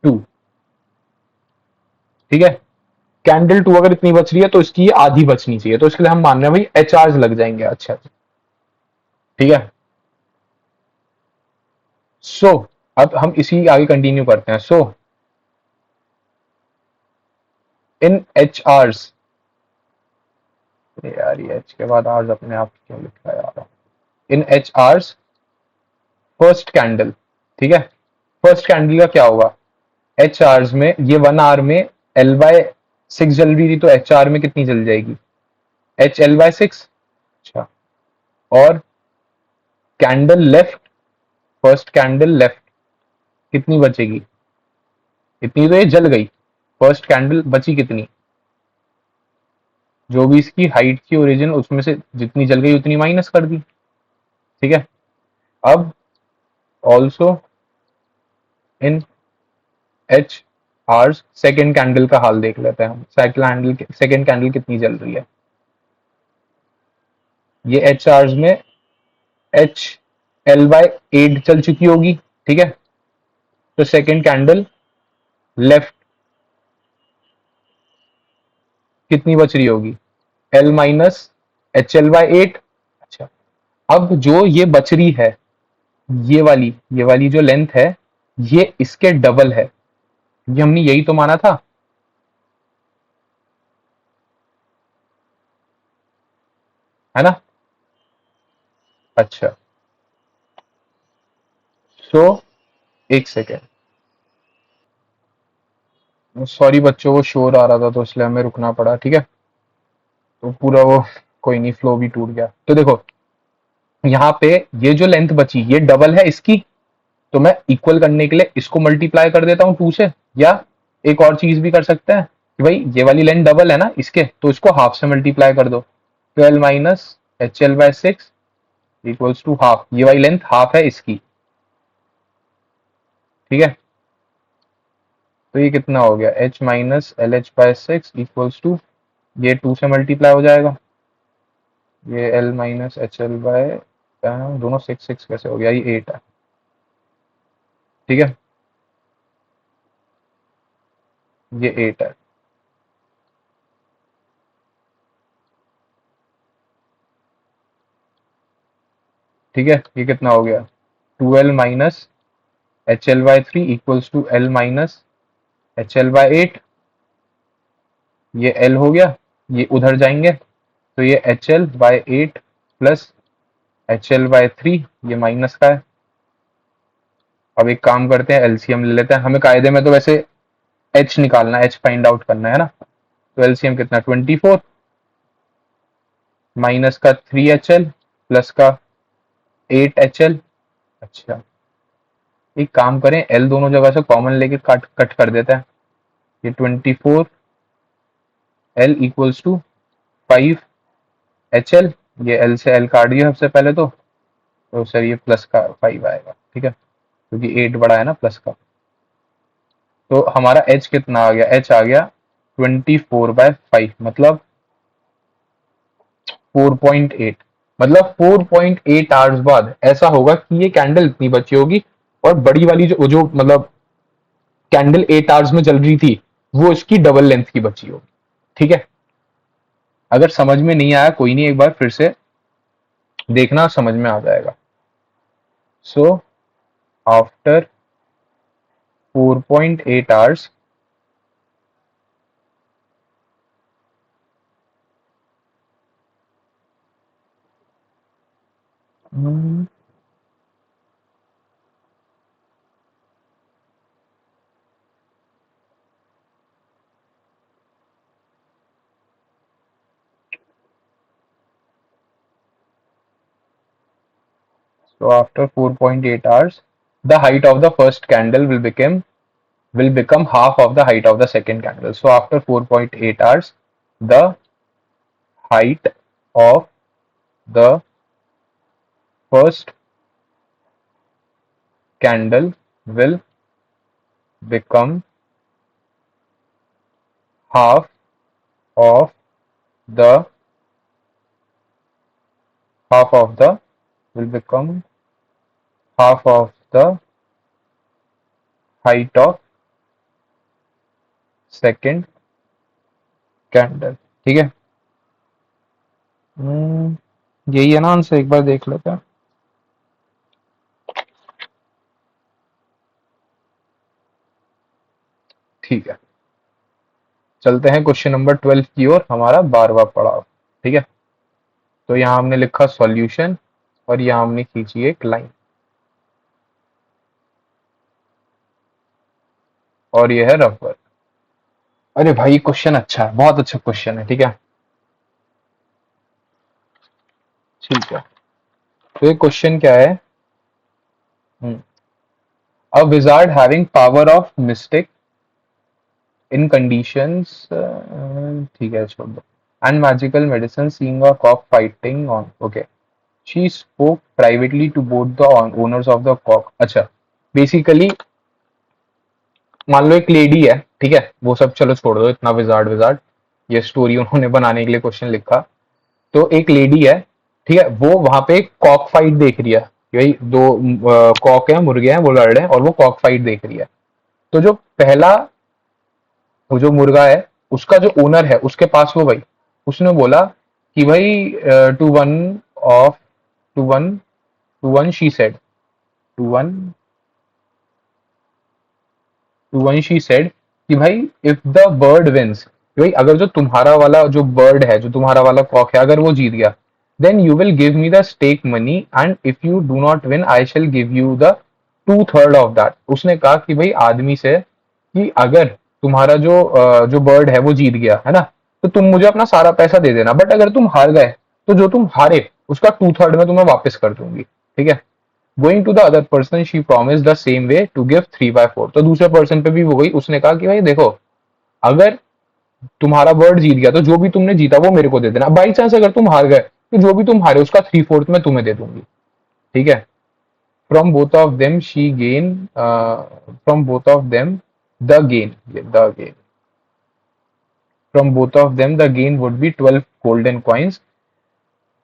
2, ठीक है। कैंडल 2 अगर इतनी बच रही है तो इसकी ये आधी बचनी चाहिए, तो इसके लिए हम मान रहे हैं भाई एच आर्स लग जाएंगे, अच्छा ठीक है। सो अब हम इसी आगे कंटिन्यू करते हैं। सो इन एच आर्स, यार ये एच के बाद आर्स अपने आप क्यों लिखा है यार, in H hours first candle, ठीक है, फर्स्ट कैंडल का क्या होगा, एच आवर्स में ये 1 आवर में एल बाय 6 जल रही थी, तो एच आर में कितनी जल जाएगी, एच एल बाय 6, अच्छा, और candle left, first candle left कितनी बचेगी, इतनी तो ये जल गई, फर्स्ट कैंडल बची कितनी, जो भी इसकी हाइट की ओरिजिन उसमें से जितनी जल गई उतनी माइनस कर दी, ठीक है। अब also in H hours second candle का हाल देख लेते हैं हम, सेकेंड कैंडल कितनी जल रही है, ये एच आवर्स में एच एल बाय 8 चल चुकी होगी, ठीक है, तो सेकेंड कैंडल लेफ्ट कितनी बच रही होगी, L minus H L by 8, अच्छा, अब जो ये बच रही है, ये वाली जो लेंथ है, ये इसके डबल है, ये हमने यही तो माना था, है ना, अच्छा, सो एक सेकेंड, सॉरी बच्चों, वो शोर आ रहा था तो इसलिए हमें रुकना पड़ा, ठीक है, तो पूरा वो कोई नहीं, फ्लो भी टूट गया। तो देखो यहाँ पे ये जो लेंथ बची ये डबल है इसकी, तो मैं इक्वल करने के लिए इसको मल्टीप्लाई कर देता हूँ 2 से, या एक और चीज भी कर सकते हैं कि भाई ये वाली लेंथ डबल है ना इसके, तो इसको हाफ से मल्टीप्लाई कर दो, 12 minus H L by 6 equals to half, ये वाली लेंथ हाफ है इसकी, ठीक है, तो ये कितना हो गया, H minus L H by 6 equals to, ये 2 से मल्टीप्लाई हो जाएगा, ये L minus H L by, दोनों 6 कैसे हो गया, ये 8 है, ठीक है, ये 8 है, ठीक है, ये कितना हो गया, 12 minus H L by 3 equals to L minus H L by 8, ये एल हो गया, ये उधर जाएंगे, तो ये H L by 8 plus H L by 3, ये माइनस का है। अब एक काम करते हैं, एलसीएम ले लेते हैं, हमें कायदे में तो वैसे एच निकालना है, एच फाइंड आउट करना है ना, तो एलसीएम कितना 24 माइनस का 3 एच एल प्लस का 8 एच एल, अच्छा, एक काम करें, एल दोनों जगह से कॉमन लेके कट कट कर देते हैं, ये 24 L equals to 5 H L, ये एल से एल काट दिया सबसे पहले तो सर ये प्लस का 5 आएगा, ठीक है, क्योंकि 8 बड़ा है ना प्लस का, तो हमारा एच कितना आ गया, एच आ गया 24/5, मतलब 4.8, मतलब 4.8 आवर्स बाद ऐसा होगा कि ये कैंडल इतनी बची होगी, और बड़ी वाली जो मतलब कैंडल 8 आवर्स में जल रही थी वो इसकी डबल लेंथ की बची होगी। ठीक है, अगर समझ में नहीं आया कोई नहीं, एक बार फिर से देखना, समझ में आ जाएगा। So after 4.8 hours so after 4.8 hours the height of the first candle will become half of the height of the second candle. So after 4.8 hours the height of the first candle will become half of the half of the will become half of the height of second candle। ठीक है, यही है ना answer, एक बार देख लेते हैं। ठीक है, चलते हैं क्वेश्चन नंबर 12 की ओर, हमारा 12वां पड़ाव। ठीक है, तो यहाँ हमने लिखा सॉल्यूशन और यहाँ हमने खींची एक लाइन, और ये है रफ वर्क। अरे भाई क्वेश्चन अच्छा है, बहुत अच्छा क्वेश्चन है। ठीक है, ठीक है, तो ये क्वेश्चन क्या है? A wizard having power of mistake in conditions, ठीक है छोड़ दो, and magical medicine seeing a cock fighting on, okay, she spoke privately to both the owners of the cock. अच्छा, बेसिकली मान लो एक लेडी है, ठीक है, वो सब चलो छोड़ दो, इतना विजार्ड विजार्ड, ये स्टोरी उन्होंने बनाने के लिए क्वेश्चन लिखा। तो एक लेडी है, ठीक है, वो वहां पे कॉक फाइट देख रही है, यही दो कॉक है, मुर्गे हैं, वो लड़ रहे हैं और वो कॉक फाइट देख रही है। तो जो पहला, वो जो मुर्गा है, उसका जो ओनर है उसके पास वो भाई, उसने बोला कि भाई to one of to one she said, to one to one she said कि भाई इफ द बर्ड विंस, भाई अगर जो तुम्हारा वाला जो बर्ड है, जो तुम्हारा वाला कॉक है, अगर वो जीत गया, then you will give me the stake money, and if you do not win I shall give you the 2/3 of that. उसने कहा कि भाई आदमी से कि अगर तुम्हारा जो बर्ड है वो जीत गया है ना, तो तुम मुझे अपना सारा पैसा दे देना, बट अगर तुम हार गए तो जो तुम हारे उसका 2/3 में तुम्हें वापस कर दूंगी। ठीक है, going to the other person she promise the same way to give 3/4। तो दूसरे पर्सन पे भी वो गई, उसने कहा कि भाई देखो, अगर तुम्हारा वर्ड जीत गया तो जो भी तुमने जीता वो मेरे को दे देना, बाई चांस अगर तुम हार गए तो जो भी तुम हारे उसका 3/4 मैं तुम्हें दे दूंगी। ठीक है, from both of them she gain, from both of them the gain from both of them the gain would be 12 golden coins,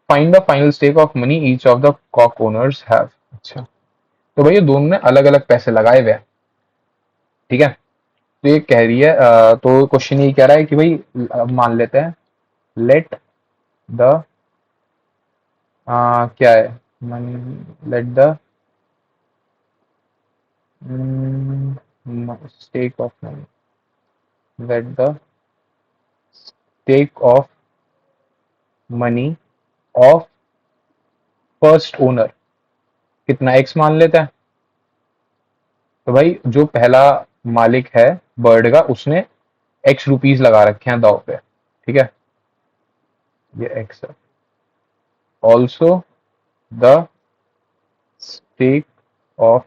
find the final stake of money each of the cock owners have. अच्छा, तो भाई ये दोनों ने अलग अलग पैसे लगाए हुए हैं। ठीक है, तो ये कह रही है, तो क्वेश्चन ये कह रहा है कि भाई मान लेते हैं, लेट द क्या है, let the stake of money, let the stake of money of first owner कितना, एक्स मान लेते हैं। तो भाई जो पहला मालिक है बर्ड का, उसने एक्स रुपीज लगा रखे हैं दाव पे। ठीक है, ये एक्स है। Also the stake of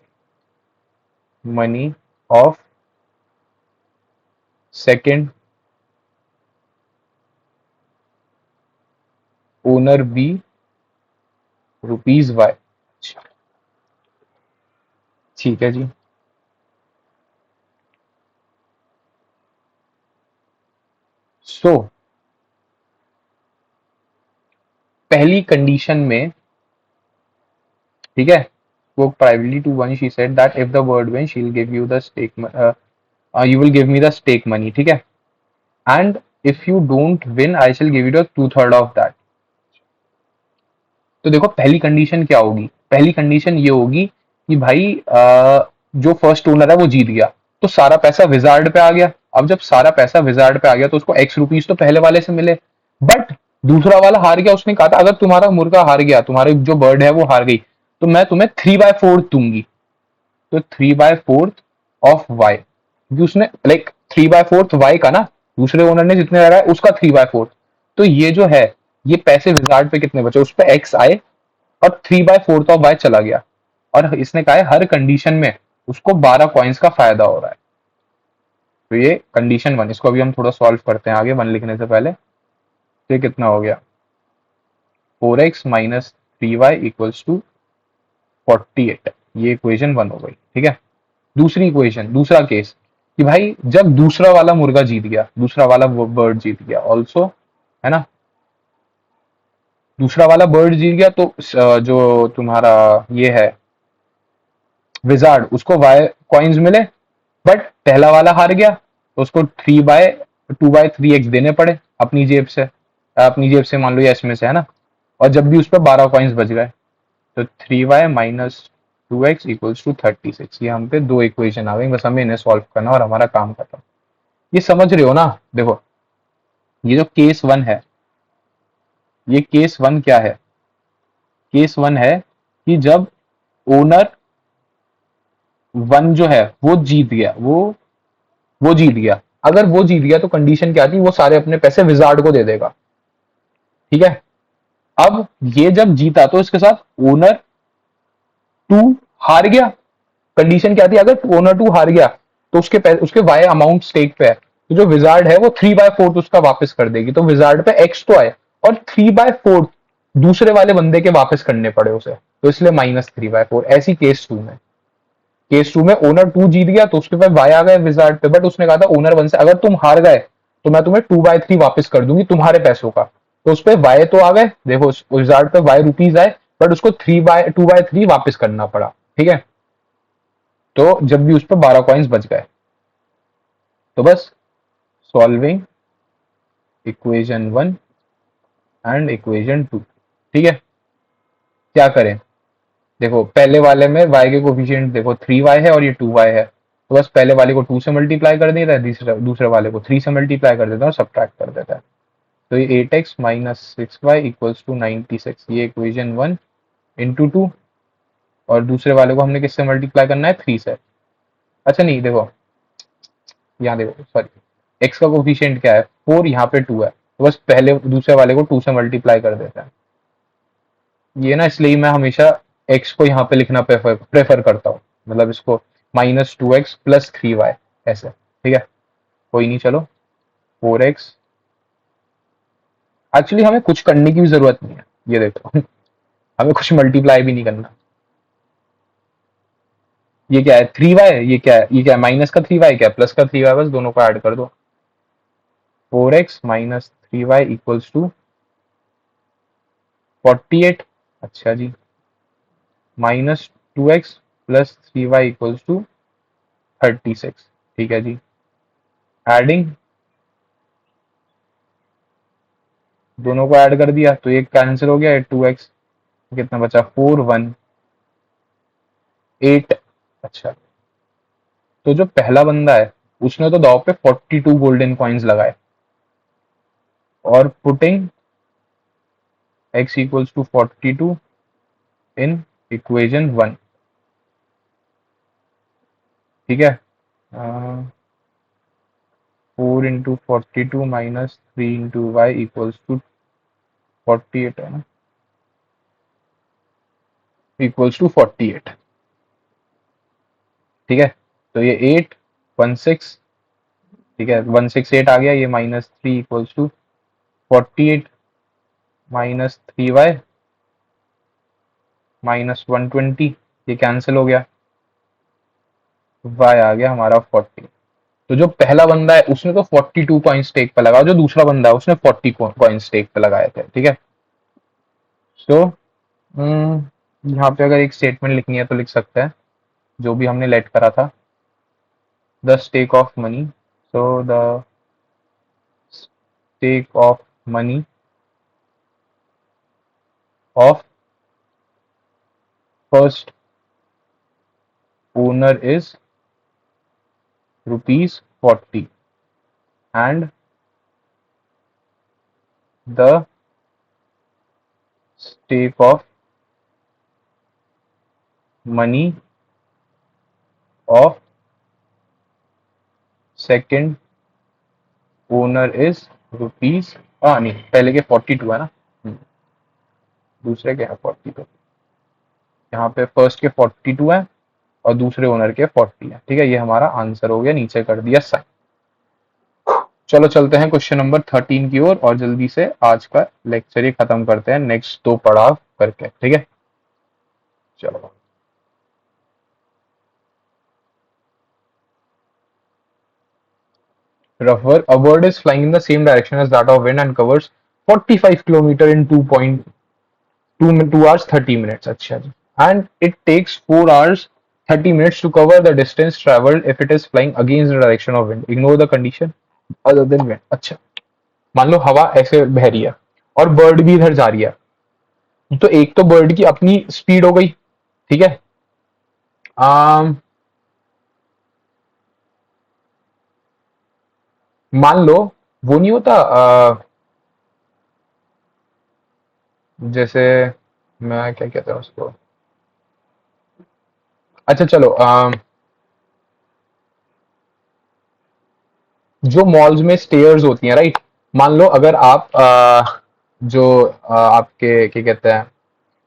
money of second owner be rupees y. ठीक है जी, सो पहली कंडीशन में, ठीक है, वो privately to one she said that if the word win she will give you the stake, you will give me the stake money, ठीक है, and if you don't win I shall give you the 2/3 of that. तो देखो पहली condition क्या होगी, पहली condition ये होगी कि भाई जो फर्स्ट ओनर है वो जीत गया, तो सारा पैसा विजार्ड पे आ गया। अब जब सारा पैसा विजार्ड पे आ गया तो उसको एक्स रुपीज तो पहले वाले से मिले, बट दूसरा वाला हार गया। उसने कहा था अगर तुम्हारा मुर्गा हार गया, तुम्हारी जो बर्ड है वो हार गई, तो मैं तुम्हें 3/4 दूंगी। तो 3/4 ऑफ वाई, क्योंकि उसने लाइक 3/4 वाई का ना, दूसरे ओनर ने जितने लगाया उसका 3/4। तो ये जो है, ये पैसे विजार्ड पे कितने बचे, उस पर एक्स आए और 3/4 ऑफ वाई चला गया। और इसने कहा है हर कंडीशन में उसको 12 कॉइन्स का फायदा हो रहा है। तो ये कंडीशन वन, इसको अभी हम थोड़ा सॉल्व करते हैं आगे वन लिखने से पहले। तो ये कितना हो गया, 4x minus 3y equals to 48। ये इक्वेशन वन हो गई, ठीक है। दूसरी इक्वेशन, दूसरा केस, कि भाई जब दूसरा वाला मुर्गा जीत गया, दूसरा वाला बर्ड जीत गया ऑल्सो, है ना, दूसरा वाला बर्ड जीत गया, तो जो तुम्हारा ये है विजार्ड, उसको वाई कॉइन्स मिले, बट पहला वाला हार गया तो उसको 2/3x देने पड़े अपनी जेब से, अपनी जेब से मान लो या इसमें से, है ना। और जब भी उस पर 12 कॉइन्स बच गए, तो 3y minus 2x equals to 36। ये हम पे दो इक्वेशन आ गई, बस हमें इन्हें सॉल्व करना और हमारा काम खत्म। ये समझ रहे हो ना, देखो ये जो केस वन है, ये केस वन क्या है, केस वन है कि जब ओनर वन जो है वो जीत गया, वो जीत गया। अगर वो जीत गया तो कंडीशन क्या थी, वो सारे अपने पैसे विजार्ड को दे देगा, ठीक है। अब ये जब जीता तो इसके साथ ओनर टू हार गया। कंडीशन क्या थी, अगर ओनर टू हार गया तो उसके वाई अमाउंट स्टेक पे है, तो जो विजार्ड है वो 3/4 उसका वापस कर देगी। तो विजार्ड पे एक्स तो आए और 3/4 दूसरे वाले बंदे के वापस करने पड़े उसे, तो इसलिए -3/4। ऐसी केस टू में, केस टू में ओनर टू जीत गया तो उसके पास वाई आ गए विजार्ड पे, बट उसने कहा था ओनर वन से अगर तुम हार गए तो मैं तुम्हें 2/3 वापस कर दूंगी तुम्हारे पैसों का। तो उस पर वाई तो आ गए, देखो विजार्ड पे वाई रुपीज आए, बट उसको 2/3 वापस करना पड़ा, ठीक है। तो जब भी उस पर 12 कॉइन्स बच गए, तो बस solving equation one and equation two, ठीक है। क्या करें, देखो पहले वाले में y के कोफिशिएंट देखो 3y है और ये 2y है, तो बस पहले वाले को 2 से मल्टीप्लाई कर देता है, दूसरे वाले को 3 से मल्टीप्लाई कर देता है और सब्ट्रैक्ट कर देता है। तो ये 8x minus 6y equals to 96, ये इक्वेशन वन इंटू टू, और दूसरे वाले को हमने किससे मल्टीप्लाई करना है, 3 से। अच्छा नहीं देखो, यहाँ देखो सॉरी, x का कोफिशिएंट क्या है 4, यहाँ पे 2 है, तो बस पहले दूसरे वाले को 2 से मल्टीप्लाई कर देता है। ये ना इसलिए मैं हमेशा x को यहाँ पे लिखना प्रेफर करता हूँ, मतलब इसको -2x प्लस 3y ऐसे, ठीक है। कोई नहीं, चलो 4x, एक्चुअली हमें कुछ करने की भी जरूरत नहीं है, ये देखो हमें कुछ मल्टीप्लाई भी नहीं करना। ये क्या है 3y, ये क्या है, ये क्या है माइनस का 3y, क्या है प्लस का 3y, बस दोनों को ऐड कर दो। 4x minus 3y equals to 48। अच्छा जी, -2x plus 3y equals to 36, ठीक है जी। एडिंग, दोनों को ऐड कर दिया तो एक कैंसिल हो गया, 2x, कितना बचा 4 1 8। अच्छा, तो जो पहला बंदा है उसने तो दाव पे 42 गोल्डन कॉइन्स लगाए, और putting x equals to 42 in equation one, ठीक है। 4 × 42 माइनस 3 × y इक्वल्स टू 48, है ना, इक्वल्स टू 48, ठीक है। तो ये 8 1 6, ठीक है, 168 आ गया, ये -3 इक्वल्स टू 48 माइनस 3y -120, ये कैंसिल हो गया, y आ गया हमारा 40। तो जो पहला बंदा है उसने तो 42 कॉइन स्टेक पे लगाया, जो दूसरा बंदा है उसने 40 कॉइन स्टेक पे लगाए थे, ठीक है। सो यहाँ पे अगर एक स्टेटमेंट लिखनी है तो लिख सकते हैं, जो भी हमने लेट करा था, the stake of money. So the stake of money of first owner is rupees 40 and the stake of money of second owner is rupees नहीं पहले के 42 है ना। दूसरे के हैं 42। यहाँ पे फर्स्ट के 42 है और दूसरे ओनर के 40 है। ठीक है, ये हमारा आंसर हो गया, नीचे कर दिया साइन। चलो चलते हैं क्वेश्चन नंबर 13 की ओर और जल्दी से आज का लेक्चर ही खत्म करते हैं नेक्स्ट दो पड़ाव करके। ठीक है, चलो। Rough word, a bird is flying in the same direction as that of wind and covers 45 kilometer in 2 hours 30 minutes. अच्छा जी, and it takes 4 hours 30 minutes to cover the distance traveled if it is flying against the direction of wind. Ignore the condition other than wind. अच्छा, मान लो हवा ऐसे बह रही है और bird भी इधर जा रही है, तो एक तो बर्ड की अपनी स्पीड हो गई। ठीक है, आम, मान लो वो नहीं होता जैसे मैं क्या कहता हूँ उसको। अच्छा चलो, जो मॉल्स में स्टेयर्स होती हैं, राइट। मान लो अगर आप जो आपके क्या कहते हैं,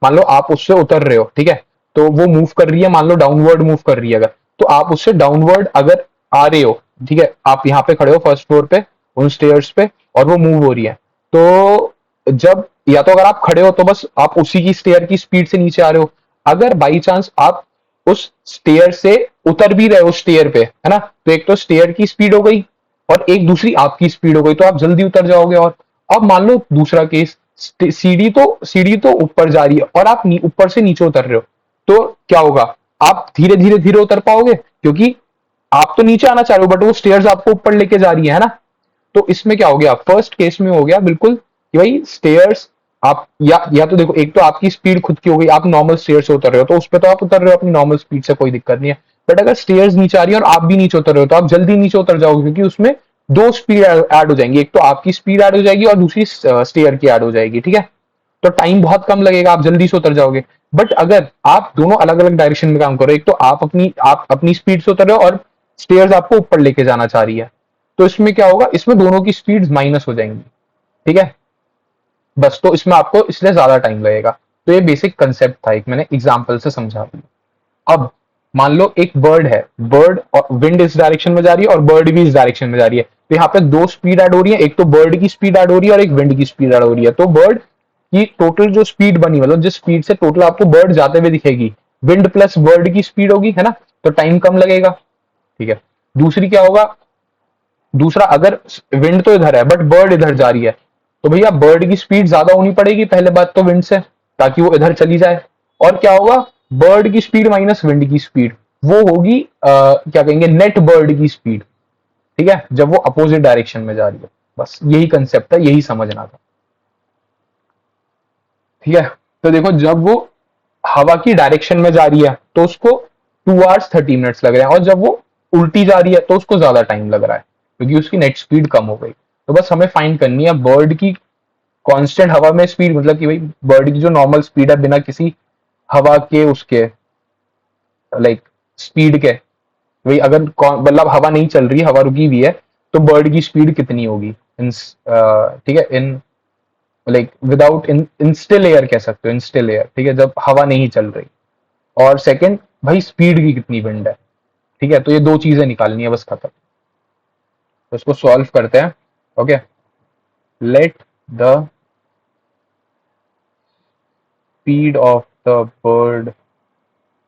मान लो आप उससे उतर रहे हो, ठीक है, तो वो मूव कर रही है, मान लो डाउनवर्ड मूव कर रही है अगर, तो आप उससे डाउनवर्ड अगर आ रहे हो, ठीक है, आप यहाँ पे खड़े हो फर्स्ट फ्लोर पे उन स्टेयर्स पे और वो मूव हो रही है, तो जब या तो अगर आप खड़े हो तो बस आप उसी की स्टेयर की स्पीड से नीचे आ रहे हो। अगर बाई चांस आप उस स्टेयर से उतर भी रहे हो स्टेयर पे, है ना, तो एक तो स्टेयर की स्पीड हो गई और एक दूसरी आपकी स्पीड हो गई, तो आप जल्दी उतर जाओगे। और अब मान लो दूसरा केस, सीढ़ी तो ऊपर जा रही है और आप ऊपर से नीचे उतर रहे हो, तो क्या होगा, आप धीरे धीरे धीरे उतर पाओगे क्योंकि आप तो नीचे आना चाह रहे हो बट वो स्टेयर्स आपको ऊपर लेके जा रही है ना। तो इसमें क्या हो गया, फर्स्ट केस में हो गया बिल्कुल कि भाई स्टेयर्स आप या तो देखो, एक तो आपकी स्पीड खुद की हो गई, आप नॉर्मल स्टेयर से उतर रहे हो तो उस पर तो आप उतर रहे हो अपनी नॉर्मल स्पीड से, कोई दिक्कत नहीं है। बट अगर स्टेयर्स नीचे आ रही है और आप भी नीचे उतर रहे हो तो आप जल्दी नीचे उतर जाओगे क्योंकि उसमें दो स्पीड ऐड हो जाएंगी, एक तो आपकी स्पीड ऐड हो जाएगी और दूसरी स्टेयर की ऐड हो जाएगी। ठीक है, तो टाइम बहुत कम लगेगा, आप जल्दी से उतर जाओगे। बट अगर आप दोनों अलग अलग डायरेक्शन में काम करो, एक तो आप अपनी स्पीड से उतर रहे हो और स्टेयर्स आपको ऊपर लेके जाना चाह रही है, तो इसमें क्या होगा, इसमें दोनों की स्पीड माइनस हो जाएंगी। ठीक है, बस तो इसमें आपको इसलिए ज्यादा टाइम लगेगा। तो ये बेसिक कंसेप्ट था, एक मैंने एग्जाम्पल से समझा दिया। अब मान लो एक बर्ड है, बर्ड और विंड इस डायरेक्शन में जा रही है और बर्ड भी इस डायरेक्शन में जा रही है, तो यहाँ पे दो स्पीड ऐड हो रही है, एक तो बर्ड की स्पीड ऐड हो रही है और एक विंड की स्पीड ऐड हो रही है। तो बर्ड की टोटल जो स्पीड बनी, मतलब जिस स्पीड से टोटल आपको बर्ड जाते हुए दिखेगी, विंड प्लस बर्ड की स्पीड होगी, है ना, तो टाइम कम लगेगा। ठीक है, दूसरी क्या होगा, दूसरा अगर विंड तो इधर है बट बर्ड इधर जा रही है, तो भैया बर्ड की स्पीड ज्यादा होनी पड़ेगी पहले बात तो विंड से, ताकि वो इधर चली जाए। और क्या होगा, बर्ड की स्पीड माइनस विंड की स्पीड, वो होगी क्या कहेंगे, नेट बर्ड की स्पीड। ठीक है, जब वो अपोजिट डायरेक्शन में जा रही है। बस यही कंसेप्ट है, यही समझना था। ठीक है, तो देखो जब वो हवा की डायरेक्शन में जा रही है तो उसको 2 hours 30 minutes लग रहे हैं, और जब वो उल्टी जा रही है तो उसको ज्यादा टाइम लग रहा है क्योंकि उसकी नेट स्पीड कम हो गई। तो बस हमें फाइंड करनी है बर्ड की कांस्टेंट हवा में स्पीड, मतलब कि भाई बर्ड की जो नॉर्मल स्पीड है बिना किसी हवा के उसके लाइक स्पीड के, भाई अगर मतलब हवा नहीं चल रही, हवा रुकी हुई है, तो बर्ड की स्पीड कितनी होगी इन, ठीक है, in like without in still air कह सकते हो, इन स्टिल एयर। ठीक है, जब हवा नहीं चल रही। और सेकंड भाई स्पीड की कितनी विंड है। ठीक है, तो ये दो चीजें निकालनी है, बस खत्म। तो इसको सॉल्व करते हैं। Okay, let the speed of the bird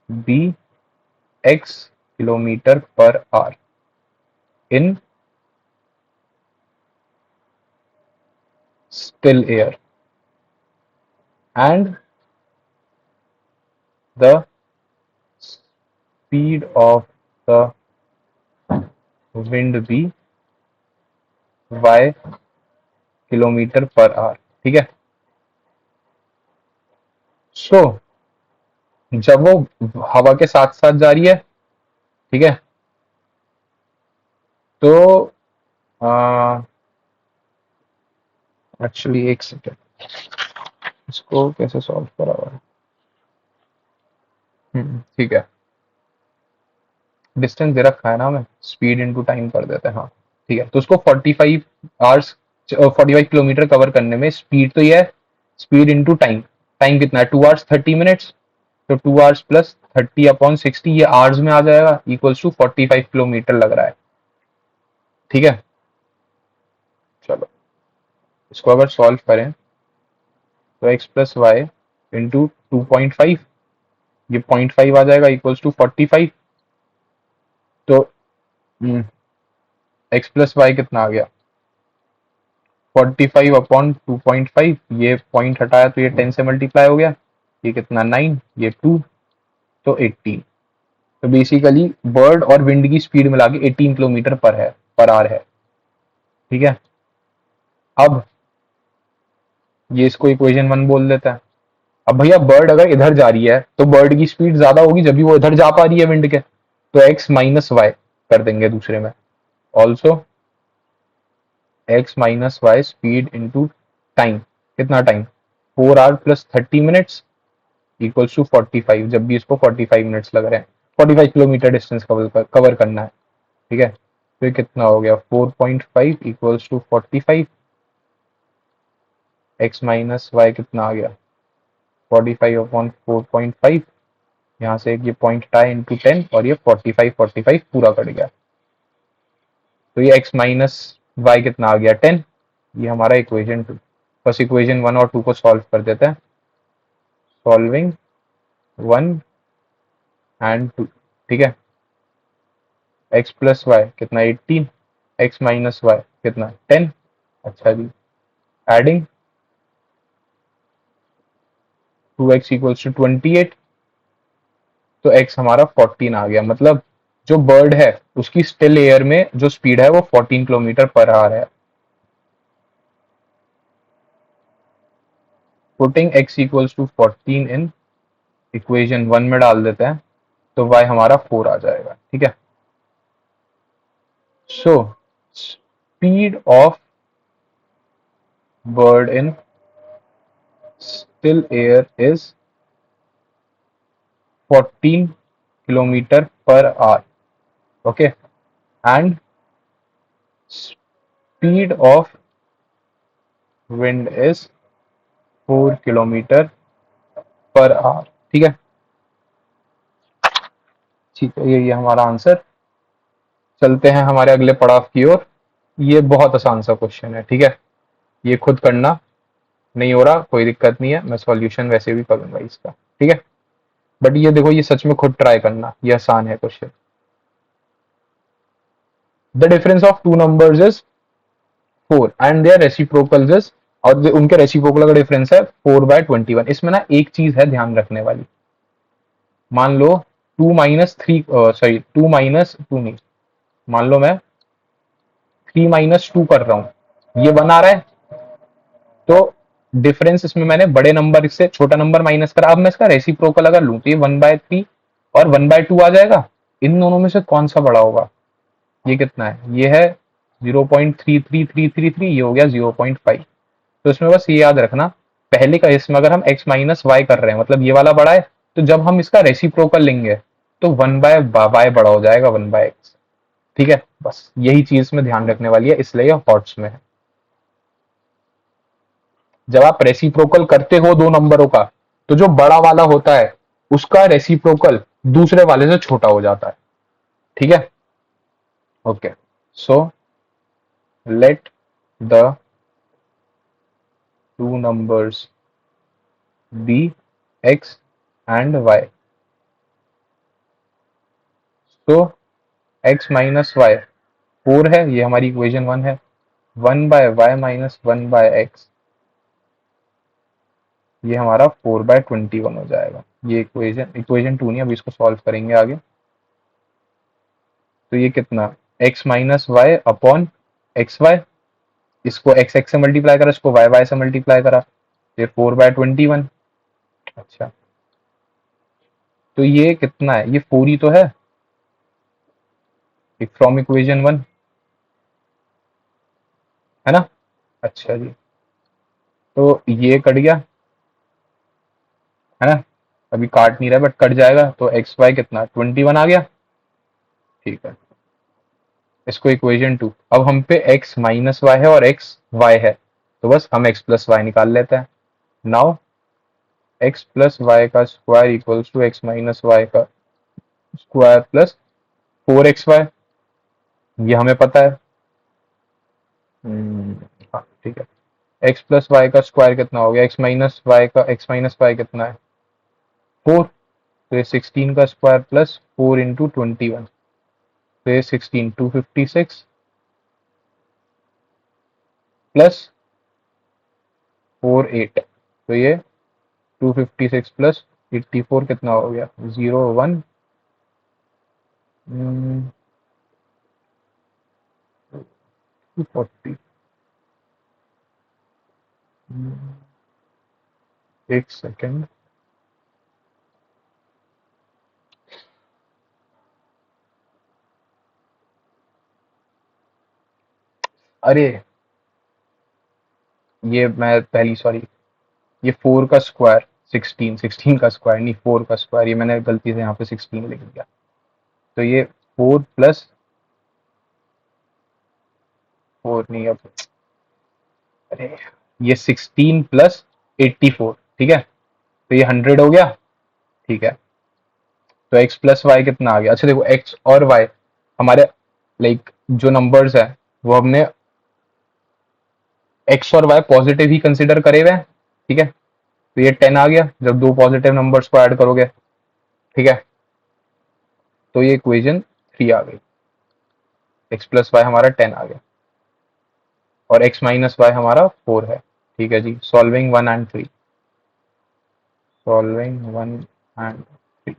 be x kilometre पर hour in still air and the speed of the wind be y kilometre पर आवर, ठीक है। सो जब वो हवा के साथ साथ जा रही है, ठीक है, तो एक्चुअली एक सेकेंड, इसको कैसे सॉल्व करा हुआ है। ठीक है, डिस्टेंस दे रखा है ना, हमें स्पीड इनटू टाइम कर देते हैं, हाँ ठीक है। तो उसको 45 आवर्स 45 किलोमीटर कवर करने में स्पीड तो ये है, स्पीड इनटू टाइम, टाइम कितना है 2 आवर्स 30 मिनट्स, तो 2 आवर्स प्लस 30 अपॉन 60 ये आवर्स में आ जाएगा, इक्वल्स टू 45 किलोमीटर लग रहा है, ठीक है। चलो इसको अगर सॉल्व करें तो x प्लस वाई इंटू 2.5, ये 0.5 आ जाएगा इक्वल्स टू 45। तो x प्लस वाई कितना आ गया 45 अपॉन 2.5, ये पॉइंट हटाया तो ये 10 से मल्टीप्लाई हो गया, ये कितना 9, ये 2, तो 18। तो बेसिकली बर्ड और विंड की स्पीड मिला के 18 किलोमीटर पर आवर है, ठीक है। अब ये इसको इक्वेशन 1 बोल देता है। अब भैया बर्ड अगर इधर जा रही है तो बर्ड की स्पीड ज्यादा होगी जब भी वो इधर जा पा रही है विंड के, तो एक्स माइनस वाई कर देंगे दूसरे में, also X minus Y speed into time, कितना time 4 hour plus 30 minutes equals to 45, जब भी इसको 45 मिनट्स लग रहे हैं, 45 किलोमीटर डिस्टेंस कवर करना है, ठीक है। तो ये कितना हो गया 4.5 equals to 45, x minus y कितना आ गया 45 अपॉन 4.5, यहाँ से ये पॉइंट हटाए इंटू 10, और ये 45 पूरा कट गया, तो ये x माइनस वाई कितना आ गया 10, ये हमारा इक्वेशन 2। बस इक्वेशन 1 और 2 को सॉल्व कर देते हैं, सॉल्विंग 1 एंड 2, ठीक है। x प्लस वाई कितना 18, x माइनस वाई कितना 10, अच्छा जी, एडिंग 2x इक्वल्स टू 28, तो x हमारा 14 आ गया, मतलब जो बर्ड है उसकी स्टिल एयर में जो स्पीड है वो 14 किलोमीटर पर आवर है। Putting x equals to 14 in equation 1 में डाल देते हैं, तो y हमारा 4 आ जाएगा, ठीक है। So speed of bird in still air is 14 kilometre per hour, okay, and speed of wind is 4 kilometre पर आवर, ठीक है। ठीक है, ये हमारा आंसर। चलते हैं हमारे अगले पड़ाव की ओर। ये बहुत आसान सा क्वेश्चन है, ठीक है, ये खुद करना, नहीं हो रहा कोई दिक्कत नहीं है, मैं सॉल्यूशन वैसे भी करूंगा इसका, ठीक है। बट ये देखो, ये सच में खुद ट्राई करना, ये आसान है question. The difference of two numbers is 4 and their reciprocals is, और उनके रेसिप्रोकल का डिफरेंस है 4/21। इसमें ना एक चीज है ध्यान रखने वाली, मान लो 2 - 3 सॉरी 2 - 2 नहीं, मान लो मैं 3 - 2 कर रहा हूँ, ये 1 आ रहा है, तो डिफरेंस इसमें मैंने बड़े नंबर से छोटा नंबर माइनस करा। अब मैं इसका रेसिप्रोकल अगर लूं तो ये 1/3 और 1/2 आ जाएगा, इन दोनों में से कौन सा बड़ा होगा। ये कितना है, ये है 0.33333, ये हो गया 0.5। तो इसमें बस ये याद रखना, पहले का इसमें अगर हम x माइनस वाई कर रहे हैं मतलब ये वाला बड़ा है, तो जब हम इसका रेसिप्रोकल लेंगे तो 1/y बड़ा हो जाएगा 1/x, ठीक है। बस यही चीज में ध्यान रखने वाली है, इसलिए हॉट्स में है। जब आप रेसिप्रोकल करते हो दो नंबरों का, तो जो बड़ा वाला होता है उसका रेसिप्रोकल दूसरे वाले से छोटा हो जाता है, ठीक है। Okay, so let the two numbers be x and y, तो x माइनस वाई 4 है, ये हमारी इक्वेशन 1 है, 1/y माइनस 1/x, ये हमारा 4/21 हो जाएगा। ये इक्वेशन 2 नहीं, अभी इसको सॉल्व करेंगे आगे। तो ये कितना x minus y upon x y, इसको एक्स एक्स से मल्टीप्लाई करा, इसको वाई वाई से मल्टीप्लाई करा, ये 4/21। अच्छा, तो ये कितना है, ये 4 ही तो है, फ्रॉम इक्वेशन 1, है ना। अच्छा जी, तो ये कट गया, है ना, अभी काट नहीं रहा बट कट जाएगा, तो एक्स वाई कितना 21 आ गया। ठीक है, इसको इक्वेशन 2, अब हम पे एक्स माइनस वाई है और एक्स वाई है, तो बस हम एक्स प्लस वाई निकाल लेते हैं। नाउ एक्स प्लस वाई का square equals to x minus y का स्क्वायर प्लस 4xy, ये हमें पता है। हम्म, हाँ ठीक है, एक्स प्लस वाई का स्क्वायर कितना हो गया, एक्स माइनस वाई कितना है 4, तो ये 16 का स्क्वायर प्लस 4 × 21, तो ये 16 256 प्लस 4 8, तो ये 256 प्लस 84 कितना हो गया 01 240। एक सेकेंड, अरे ये मैं पहली सॉरी, ये 4 का स्क्वायर 16 का स्क्वायर नहीं, 4 का स्क्वायर, ये मैंने गलती से यहाँ पे 16 लिख दिया, तो ये 4 प्लस 4 नहीं, अब अरे ये 16 प्लस 84, ठीक है, तो ये 100 हो गया। ठीक है, तो x प्लस वाई कितना आ गया, अच्छा देखो x और y हमारे लाइक जो नंबर्स है वो हमने x और y पॉजिटिव ही कंसिडर करे हुए हैं, ठीक है, तो ये 10 आ गया जब दो पॉजिटिव नंबर्स को ऐड करोगे, ठीक है, तो ये इक्वेशन 3 आ गई, x प्लस वाई हमारा 10 आ गया और x माइनस वाई हमारा 4 है। ठीक है जी, solving 1 and 3, solving 1 and 3,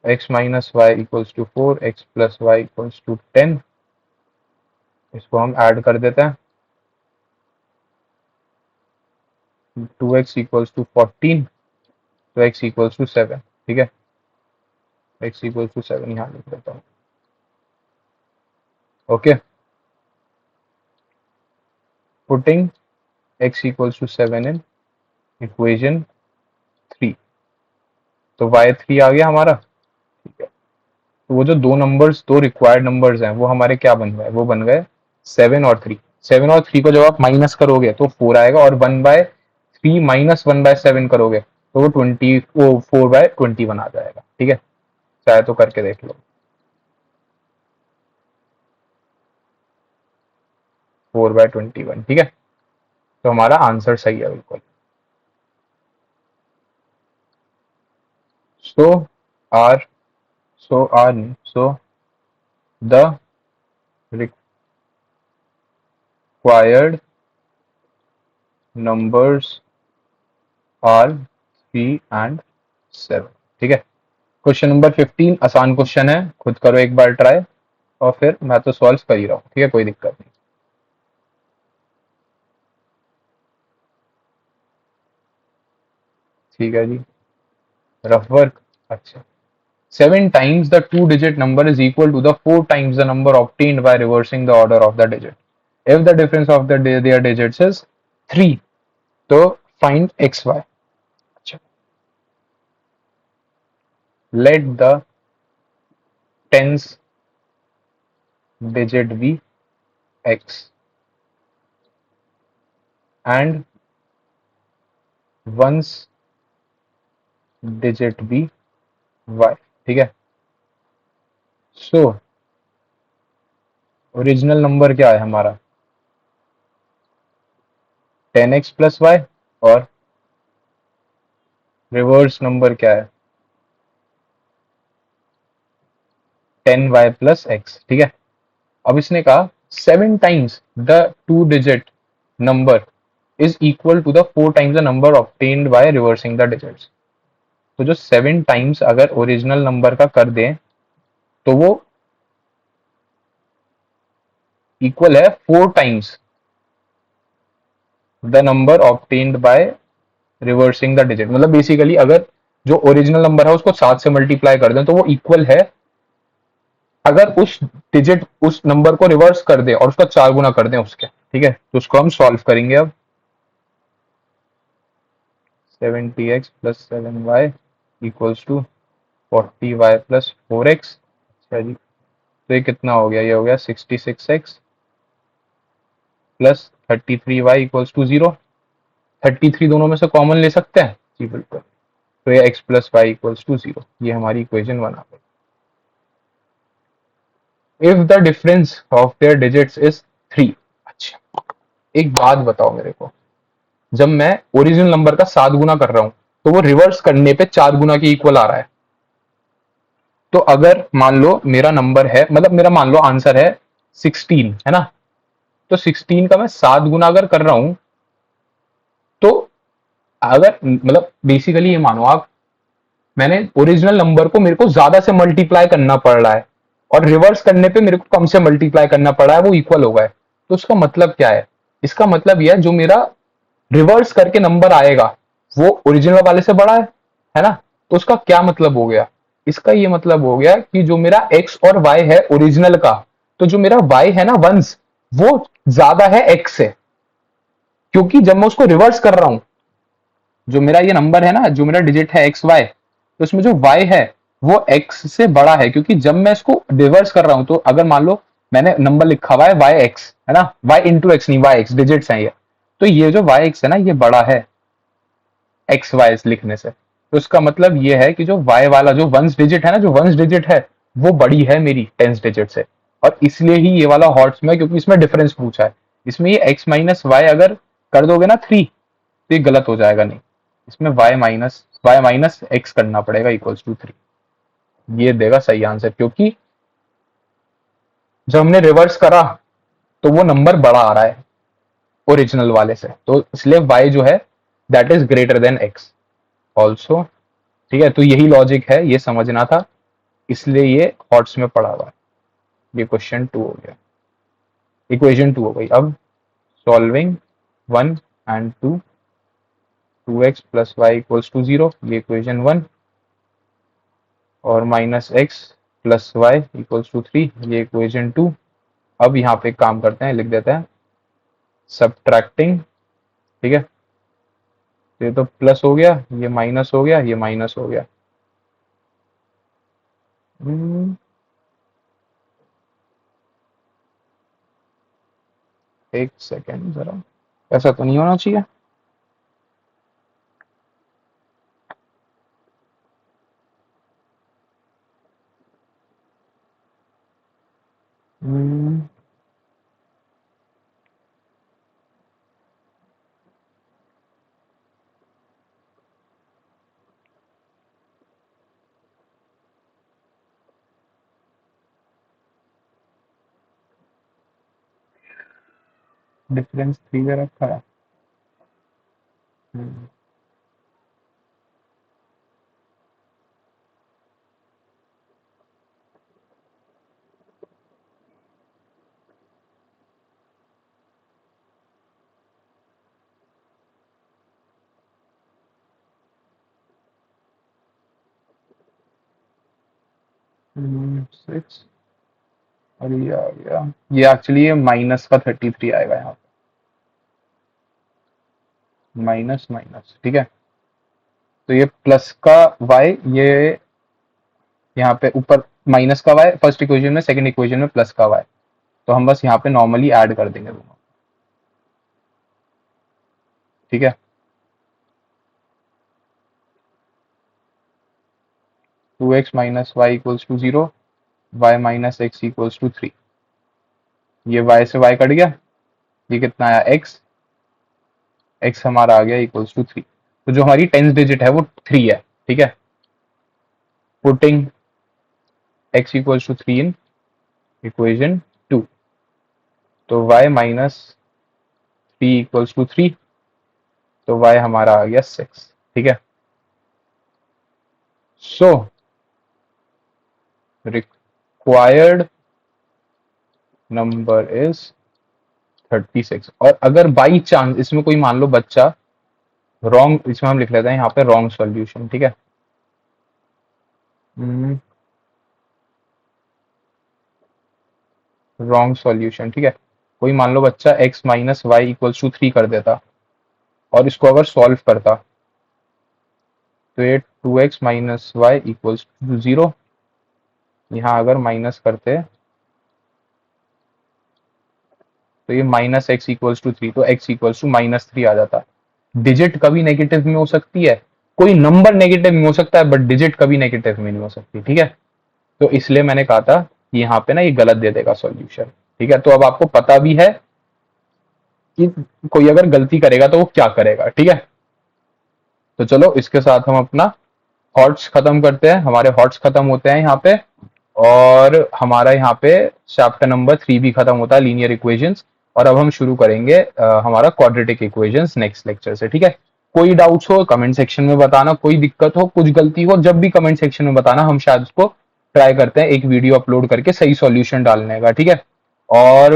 x minus Y equals to 4, x plus Y equals to 10, इसको हम ऐड कर देते हैं, 2x इक्वल्स टू 14, तो x इक्वल्स टू 7, ठीक है, x इक्वल्स टू 7 यहाँ लिख देता हूँ। Okay, putting x equals to 7 in equation 3, तो y3 आ गया हमारा। ठीक है, तो वो जो दो नंबर्स, दो रिक्वायर्ड नंबर्स हैं वो हमारे क्या बन गए, वो बन गए 7 और 3। 7 और 3 को जब आप माइनस करोगे तो 4 आएगा, और 1/3 माइनस 1/7 करोगे तो वो 4/21 आ जाएगा। ठीक है, चाहे तो करके देख लो, 4/21, ठीक है, तो हमारा आंसर सही है बिल्कुल। So are so the required numbers are 3 and 7, ठीक है। क्वेश्चन नंबर 15 आसान क्वेश्चन है, खुद करो एक बार ट्राई, और फिर मैं तो सॉल्व कर ही रहा हूँ, ठीक है, कोई दिक्कत नहीं। ठीक है जी, रफ वर्क। अच्छा, 7 times the two-digit number is equal to the 4 times the number obtained by reversing the order of the digit. If the difference of their digits is 3, तो find xy. अच्छा, let the tens digit be x and ones digit be y, ठीक है। So original number क्या है हमारा 10x plus Y, और reverse number क्या है 10y प्लस एक्स, ठीक है। अब इसने कहा 7 times the two digit number is equal to the 4 times the number obtained by reversing the digits. तो जो 7 टाइम्स अगर ओरिजिनल नंबर का कर दें तो वो इक्वल है 4 times the number obtained by reversing the digit. मतलब बेसिकली अगर जो ओरिजिनल नंबर है उसको 7 से मल्टीप्लाई कर दें तो वो इक्वल है अगर उस डिजिट उस नंबर को रिवर्स कर दें और उसका 4 गुना कर दें उसके। ठीक है, तो उसको हम सॉल्व करेंगे अब। 70x plus 7y equals to 40y plus 4x। अच्छा जी, तो ये कितना हो गया? ये हो गया 66x plus 33y equals to 0। 33 दोनों में से कॉमन ले सकते हैं जी, बिल्कुल। तो ये x plus Y equals to 0, ये हमारी इक्वेशन 1 आ गई। If the difference of their digits is 3। अच्छा, एक बात बताओ मेरे को, जब मैं ओरिजिनल नंबर का 7 गुना कर रहा हूं तो वो रिवर्स करने पे 4 गुना के इक्वल आ रहा है। तो अगर मान लो मेरा नंबर है, मतलब मेरा मान लो आंसर है 16, है ना? तो 16 का मैं 7 गुना अगर कर रहा हूं तो अगर मतलब बेसिकली ये मानो आप, मैंने ओरिजिनल नंबर को मेरे को ज्यादा से मल्टीप्लाई करना पड़ रहा है और रिवर्स करने पे मेरे को कम से मल्टीप्लाई करना पड़ रहा है, वो इक्वल हो गए। तो उसका मतलब क्या है? इसका मतलब यह है जो मेरा रिवर्स करके नंबर आएगा वो ओरिजिनल वाले से बड़ा है ना? तो उसका क्या मतलब हो गया? इसका ये मतलब हो गया कि जो मेरा एक्स और वाई है ओरिजिनल का, तो जो मेरा वाई है ना वंस, वो ज्यादा है एक्स से, क्योंकि जब मैं उसको रिवर्स कर रहा हूं, जो मेरा ये नंबर है ना, जो मेरा डिजिट है एक्स वाई, तो इसमें जो वाई है वो एक्स से बड़ा है, क्योंकि जब मैं इसको रिवर्स कर रहा हूं तो अगर मान लो मैंने नंबर लिखा हुआ है वाई एक्स, है ना? वाई इंटू एक्स नहीं, वाई एक्स डिजिट्स है ये। तो ये जो वाई एक्स है ना, ये बड़ा है एक्स वाई लिखने से। तो इसका मतलब ये है कि जो वाई वाला जो वंस डिजिट है ना, जो वंस डिजिट है वो बड़ी है मेरी टेंस डिजिट से। और इसलिए ही ये वाला हॉट्स में, क्योंकि इसमें डिफरेंस पूछा है। इसमें ये एक्स माइनस वाई अगर कर दोगे ना 3, तो ये गलत हो जाएगा। नहीं, इसमें वाई माइनस एक्स करना पड़ेगा इक्वल्स टू 3। ये देगा सही आंसर, क्योंकि जब हमने रिवर्स करा तो वो नंबर बड़ा आ रहा है ओरिजिनल वाले से, तो इसलिए वाई जो है that is greater than x also. ठीक है, तो यही लॉजिक है, ये समझना था, इसलिए ये हॉट्स में पड़ा हुआ है। ये क्वेश्चन 2 हो गया, इक्वेशन 2 हो गई। अब solving 1 and 2, 2x plus Y equals to 0, ये इक्वेशन 1, और minus x plus Y equals to 3, ये इक्वेशन 2। अब यहाँ पे एक काम करते हैं, लिख देते हैं सब्ट्रैक्टिंग। ठीक है, तो ये तो प्लस हो गया, ये माइनस हो गया, ये माइनस हो गया। एक सेकेंड जरा, ऐसा तो नहीं होना चाहिए। डिफरेंस 3 का रखा है। हम्म, 6, और ये आ गया, ये एक्चुअली ये माइनस का 33 आएगा यहाँ पे, माइनस माइनस। ठीक है, तो ये प्लस का y, ये यहाँ पे ऊपर माइनस का y फर्स्ट इक्वेशन में, सेकंड इक्वेशन में प्लस का y। तो हम बस यहाँ पे नॉर्मली ऐड कर देंगे दोनों। ठीक है, 2x minus Y equals to 0, y minus x equals to 3। ये y से y कट गया, ये कितना आया x, x हमारा आ गया इक्वल्स टू 3। तो जो हमारी टेंथ डिजिट है वो 3 है। ठीक है, putting x equals to 3 in equation 2, तो y माइनस 3 इक्वल्स टू 3, तो y हमारा आ गया 6। ठीक है, सो रिक्वायर्ड नंबर इज 36। और अगर बाई चांस इसमें कोई मान लो बच्चा रॉन्ग, इसमें हम लिख लेते हैं यहाँ पे रॉन्ग सॉल्यूशन, ठीक है। रॉन्ग सॉल्यूशन, ठीक है। कोई मान लो बच्चा x minus Y equals to 3 कर देता और इसको अगर सॉल्व करता तो ये 2x minus Y equals to 0, यहाँ अगर माइनस करते तो ये माइनस एक्स इक्वल्स टू 3, तो x इक्वल्स टू -3 आ जाता। डिजिट कभी नेगेटिव में हो सकती है, कोई नंबर नेगेटिव में हो सकता है, बट डिजिट कभी नेगेटिव में नहीं हो सकती, ठीक है। तो इसलिए मैंने कहा था कि यहाँ पे ना ये गलत दे देगा सॉल्यूशन, ठीक है। तो अब आपको पता भी है कि कोई अगर गलती करेगा तो वो क्या करेगा, ठीक है। तो चलो इसके साथ हम अपना हॉट्स खत्म करते हैं, हमारे हॉट्स खत्म होते हैं यहाँ पे, और हमारा यहाँ पे चैप्टर नंबर 3 भी खत्म होता है, लीनियर इक्वेशंस। और अब हम शुरू करेंगे हमारा क्वाड्रेटिक इक्वेशंस नेक्स्ट लेक्चर से, ठीक है। कोई डाउट्स हो कमेंट सेक्शन में बताना, कोई दिक्कत हो कुछ गलती हो जब भी कमेंट सेक्शन में बताना, हम शायद उसको ट्राई करते हैं एक वीडियो अपलोड करके सही सॉल्यूशन डालने का, ठीक है। और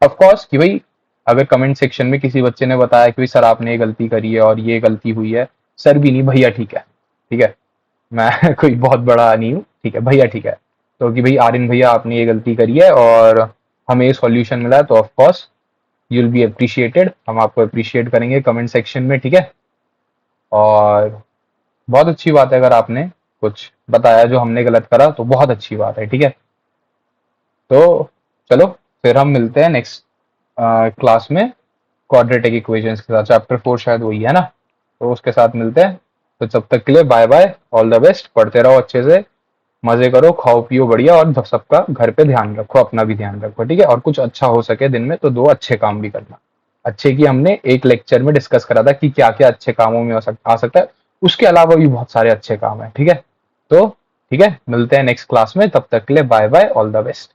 ऑफ कोर्स कि भाई अगर कमेंट सेक्शन में किसी बच्चे ने बताया कि भाई सर आपने ये गलती करी है और ये गलती हुई है, सर भी नहीं भैया ठीक है, ठीक है। मैं कोई बहुत बड़ा नहीं हूँ, ठीक है भैया ठीक है। तो कि भाई आर्यन भैया आपने ये गलती करी है और हमें ये सॉल्यूशन मिला है, तो of course you will be appreciated, हम आपको अप्रिशिएट करेंगे कमेंट सेक्शन में, ठीक है। और बहुत अच्छी बात है अगर आपने कुछ बताया जो हमने गलत करा, तो बहुत अच्छी बात है, ठीक है। तो चलो फिर हम मिलते हैं नेक्स्ट क्लास में क्वाड्रेटिक इक्वेशंस के साथ, चैप्टर 4 शायद वही है ना, तो उसके साथ मिलते हैं। तो जब तक के लिए bye bye, all the best, पढ़ते रहो अच्छे से, मजे करो, खाओ पियो बढ़िया, और सबका घर पे ध्यान रखो, अपना भी ध्यान रखो, ठीक है। और कुछ अच्छा हो सके दिन में तो 2 अच्छे काम भी करना। अच्छे की हमने एक लेक्चर में डिस्कस करा था कि क्या क्या अच्छे कामों में आ सकता है, उसके अलावा भी बहुत सारे अच्छे काम है, ठीक है। तो ठीक है, मिलते हैं नेक्स्ट क्लास में, तब तक के लिए bye bye, all the best.